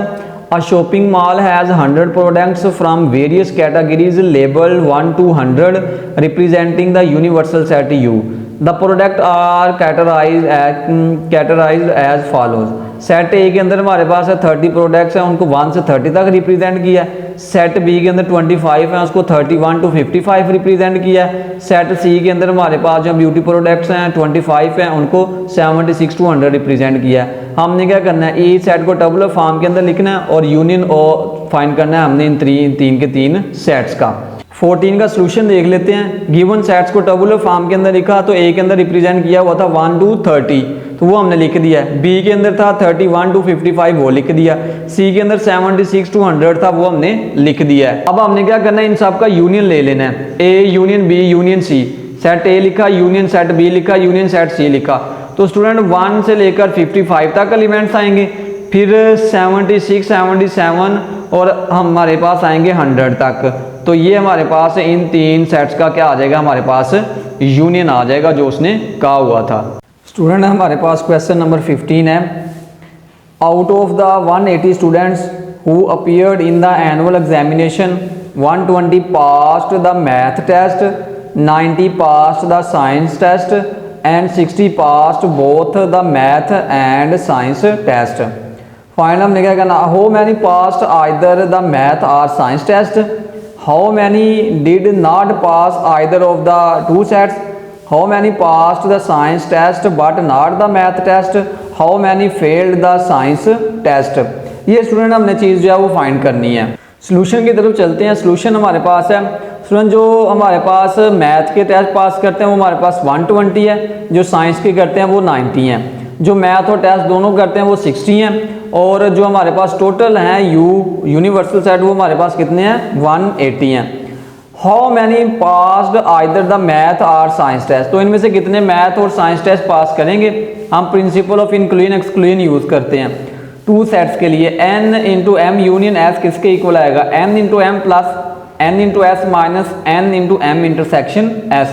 a shopping mall has 100 products from various categories labelled 1 to 100 representing the universal set U। The product are categorized as follows. Set A के अंदर हमारे पास है 30 प्रोडक्ट्स हैं, उनको 1 से 30 तक रिप्रेजेंट किया है। सेट बी के अंदर 25 हैं, उसको 31 to 55 रिप्रेजेंट किया है। सेट सी के अंदर हमारे पास जो ब्यूटी प्रोडक्ट्स हैं 25 हैं, उनको 76 to 100 रिप्रेजेंट किया है। हमने क्या करना है, ई सेट को टेबुलर फॉर्म के अंदर लिखना है और यूनियन और फाइंड करना है हमने इन तीन के तीन सेट्स का। 14 का सोल्यूशन देख लेते हैं। गिवन सेट्स को टेबुलर फॉर्म के अंदर लिखा तो ए के अंदर रिप्रेजेंट किया हुआ था 1 to 30, तो वो हमने लिख दिया है। बी के अंदर था 31 to 55, वो लिख दिया। सी के अंदर 76 to 100 था, वो हमने लिख दिया है। अब हमने क्या करना है, इन सब का यूनियन ले लेना है, A union B union C. Set A लिखा, यूनियन सेट बी लिखा, यूनियन सेट सी लिखा। तो स्टूडेंट 1 से लेकर 55 तक एलिमेंट्स आएंगे, फिर 76 77 और हमारे पास आएंगे 100 तक। तो ये हमारे पास इन तीन सेट्स का क्या आ जाएगा, हमारे पास यूनियन आ जाएगा जो उसने कहा हुआ था। स्टूडेंट हमारे पास क्वेश्चन नंबर 15 है, out of the 180 students who appeared in the annual examination 120 passed the math test, 90 passed the science test and 60 passed both the math and science test. Final हमने क्या करना, how many passed either the math और science test, how many did not pass either of the two sets, how many passed the science test but not the math test, how many failed the science test। ये student हमने चीज़ जो है वो find करनी है। Solution की तरफ चलते हैं। सॉल्यूशन हमारे पास है, स्टूडेंट जो हमारे पास मैथ के टेस्ट पास करते हैं वो हमारे पास 120 है, जो साइंस के करते हैं वो 90 हैं, जो मैथ और टेस्ट दोनों करते हैं वो 60 हैं, और जो हमारे पास टोटल हैं यूनिवर्सल सेट वो हमारे पास कितने हैं 180 हैं। How many passed either the math और साइंस टेस्ट, तो इनमें से कितने मैथ और साइंस टेस्ट पास करेंगे। हम principle of inclusion exclusion use करते हैं टू सेट्स के लिए। n into M union S किसके इक्वल आएगा, n into M plus n into S minus n into M intersection s।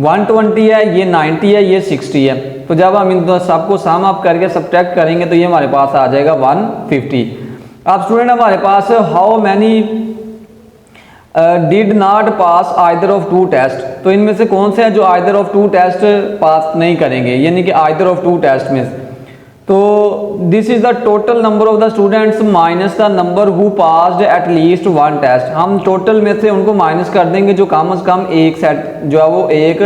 120 है, ये 90 है, ये 60 है, तो जब हम इन सबको सम अप करके सब्ट्रैक्ट करेंगे तो ये हमारे पास आ जाएगा 150। अब स्टूडेंट हमारे पास how many did not pass either of two test, तो इनमें से कौन से हैं जो either of two test pass नहीं करेंगे, यानी कि आइदर ऑफ टू टेस्ट में। तो this is the total number of the students minus the number who passed at least one test. हम टोटल में से उनको माइनस कर देंगे जो कम से कम एक सेट जो है वो एक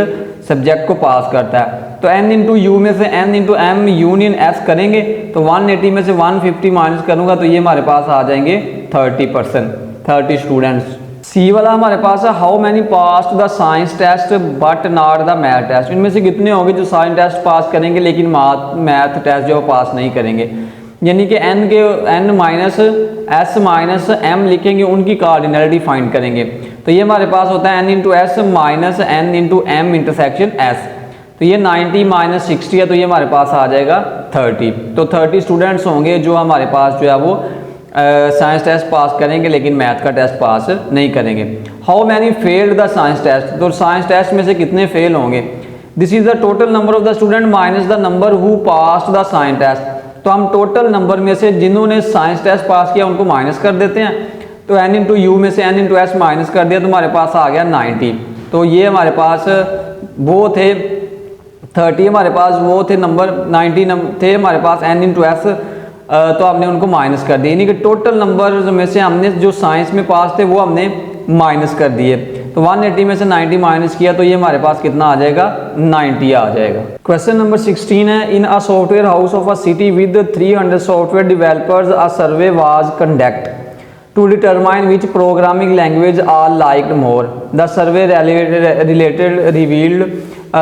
सब्जेक्ट को पास करता है। तो n इंटू यू में से n into M union s करेंगे तो 180 में से 150 माइनस करूंगा तो ये हमारे पास आ जाएंगे 30%, 30 स्टूडेंट्स। सी वाला हमारे पास है how many pass the science test but not the math test, इनमें से कितने होंगे जो साइंस टेस्ट पास करेंगे लेकिन मैथ टेस्ट जो पास नहीं करेंगे, यानी कि n के n minus s minus m लिखेंगे, उनकी कार्डिनलिटी फाइंड करेंगे। तो ये हमारे पास होता है n into S minus n into M intersection s। तो ये 90 माइनस 60 है, तो ये हमारे पास आ जाएगा 30। तो 30 स्टूडेंट्स होंगे जो हमारे पास जो है वो साइंस टेस्ट पास करेंगे लेकिन मैथ का टेस्ट पास नहीं करेंगे। How many failed the science test, तो साइंस टेस्ट में से कितने फेल होंगे। This is the total number of the student minus the number who passed the science test. तो हम टोटल नंबर में से जिन्होंने साइंस टेस्ट पास किया उनको माइनस कर देते हैं। तो n इंटू यू में से n इंटू एस माइनस कर दिया तो हमारे पास आ गया 90। तो ये हमारे पास वो थे 30, हमारे पास वो थे नंबर 90 थे हमारे पास n इंटू एस, तो हमने उनको माइनस कर दिया, यानी कि टोटल नंबर में से हमने जो साइंस में पास थे वो हमने माइनस कर दिए। तो 180 में से 90 माइनस किया तो ये हमारे पास कितना आ जाएगा, 90 आ जाएगा। क्वेश्चन नंबर 16 है, in a software house of a city with 300 software developers a survey was conduct to determine which programming language are liked more. The survey revealed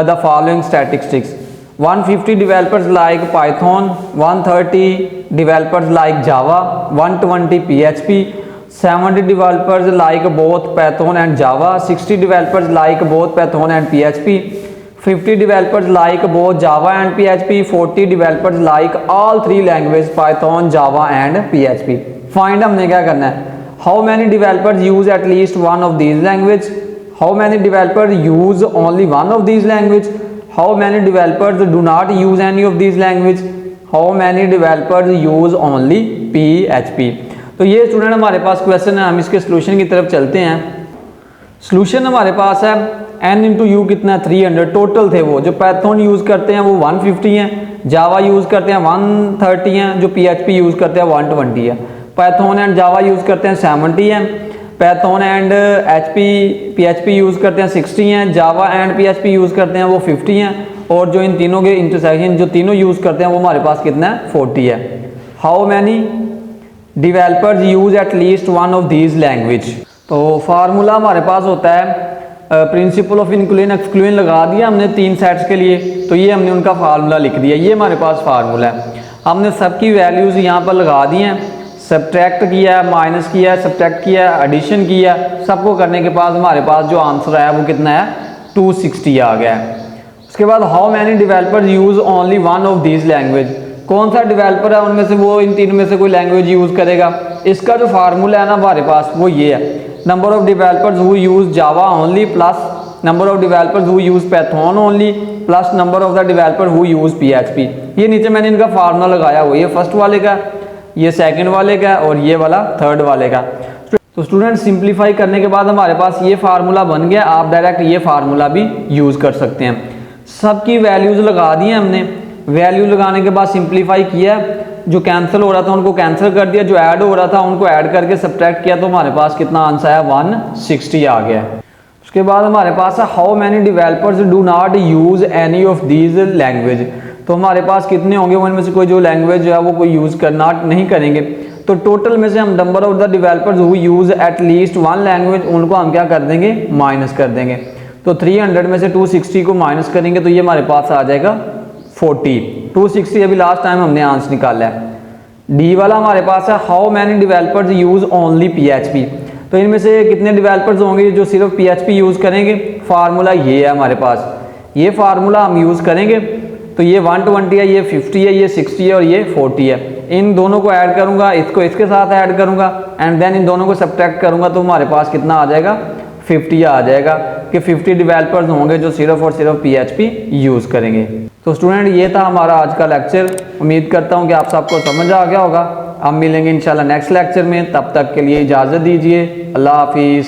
the following statistics. 150 developers like Python, 130 developers like Java, 120 PHP, 70 developers like both Python and Java, 60 developers like both Python and PHP, 50 developers like both Java and PHP, 40 developers like all three languages Python, Java and PHP. Find हमने क्या करना है, how many developers use eight least one of these language, how many developer use only one of these language, how many developers do not use any of these language, how many developers use only PHP। तो ये student हमारे पास question है, हम इसके solution की तरफ चलते हैं। सोल्यूशन हमारे पास है n इंटू यू कितना है 300, टोटल थे वो, जो पैथन यूज़ करते हैं वो 150 हैं, जावा यूज़ करते हैं 130 हैं, जो PHP यूज़ करते हैं 120 है। पैथन एंड जावा यूज़ करते हैं 70 हैं, पैथन एंड PHP यूज़ करते हैं 60 हैं, जावा एंड PHP यूज़ करते हैं वो 50 हैं, और जो इन तीनों के इंटरसेक्शन जो तीनों यूज़ करते हैं वो हमारे पास कितना है 40 है। How many developers use eight least one of these language. तो फार्मूला हमारे पास होता है प्रिंसिपल ऑफ इंक्लूजन एक्सक्लूजन लगा दिया हमने 3 सेट्स के लिए, तो ये हमने उनका फार्मूला लिख दिया, ये हमारे पास फार्मूला है। हमने सबकी वैल्यूज़ यहाँ पर लगा दी हैं, सब्ट्रैक्ट किया, माइनस किया, सब्ट्रैक्ट किया, एडिशन किया, सबको करने के बाद हमारे पास जो आंसर आया वो कितना है 260 आ गया है। उसके बाद how many developers use only one of these language, कौन सा डेवलपर है उनमें से वो इन तीनों में से कोई लैंग्वेज यूज़ करेगा। इसका जो फार्मूला है ना हमारे पास वो ये है, number of developers who use Java only plus number of developers who use Python only plus number of the developer who use PHP। ये नीचे मैंने इनका फार्मूला लगाया हुआ, ये फर्स्ट वाले का, ये सेकंड वाले का, और ये वाला थर्ड वाले का। तो स्टूडेंट सिंप्लीफाई करने के बाद हमारे पास ये फार्मूला बन गया, आप डायरेक्ट ये फार्मूला भी यूज़ कर सकते हैं। सबकी वैल्यूज़ लगा दी हैं हमने, वैल्यू लगाने के बाद सिंप्लीफाई किया, जो कैंसिल हो रहा था उनको कैंसिल कर दिया, जो ऐड हो रहा था उनको ऐड करके सब्ट्रैक्ट किया, तो हमारे पास कितना आंसर आया 160 आ गया। उसके बाद हमारे पास है how many developers do not use any of these language. तो हमारे पास कितने होंगे उनमें से कोई जो लैंग्वेज जो है वो कोई यूज़ करना नहीं करेंगे। तो टोटल में से हम number of the developers who use eight least one language उनको हम क्या कर देंगे, माइनस कर देंगे। तो 300 में से 260 को माइनस करेंगे तो ये हमारे पास आ जाएगा 40। 260 अभी लास्ट टाइम हमने आंसर निकाला है। डी वाला हमारे पास है how many developers use only PHP। तो इनमें से कितने डेवलपर्स होंगे जो सिर्फ PHP यूज़ करेंगे। फार्मूला ये है हमारे पास, ये फार्मूला हम यूज़ करेंगे। तो ये 120 है, ये 50 है, ये 60 है और ये 40 है। इन दोनों को ऐड करूँगा, इसको इसके साथ ऐड करूँगा एंड देन इन दोनों को सब्ट्रैक्ट करूँगा तो हमारे पास कितना आ जाएगा 50 आ जाएगा कि 50 डेवलपर्स होंगे जो सिर्फ और सिर्फ PHP यूज़ करेंगे। तो स्टूडेंट ये था हमारा आज का लेक्चर, उम्मीद करता हूँ कि आप सबको समझ आ गया होगा। हम मिलेंगे इंशाल्लाह नेक्स्ट लेक्चर में, तब तक के लिए इजाज़त दीजिए। अल्लाह हाफिज़।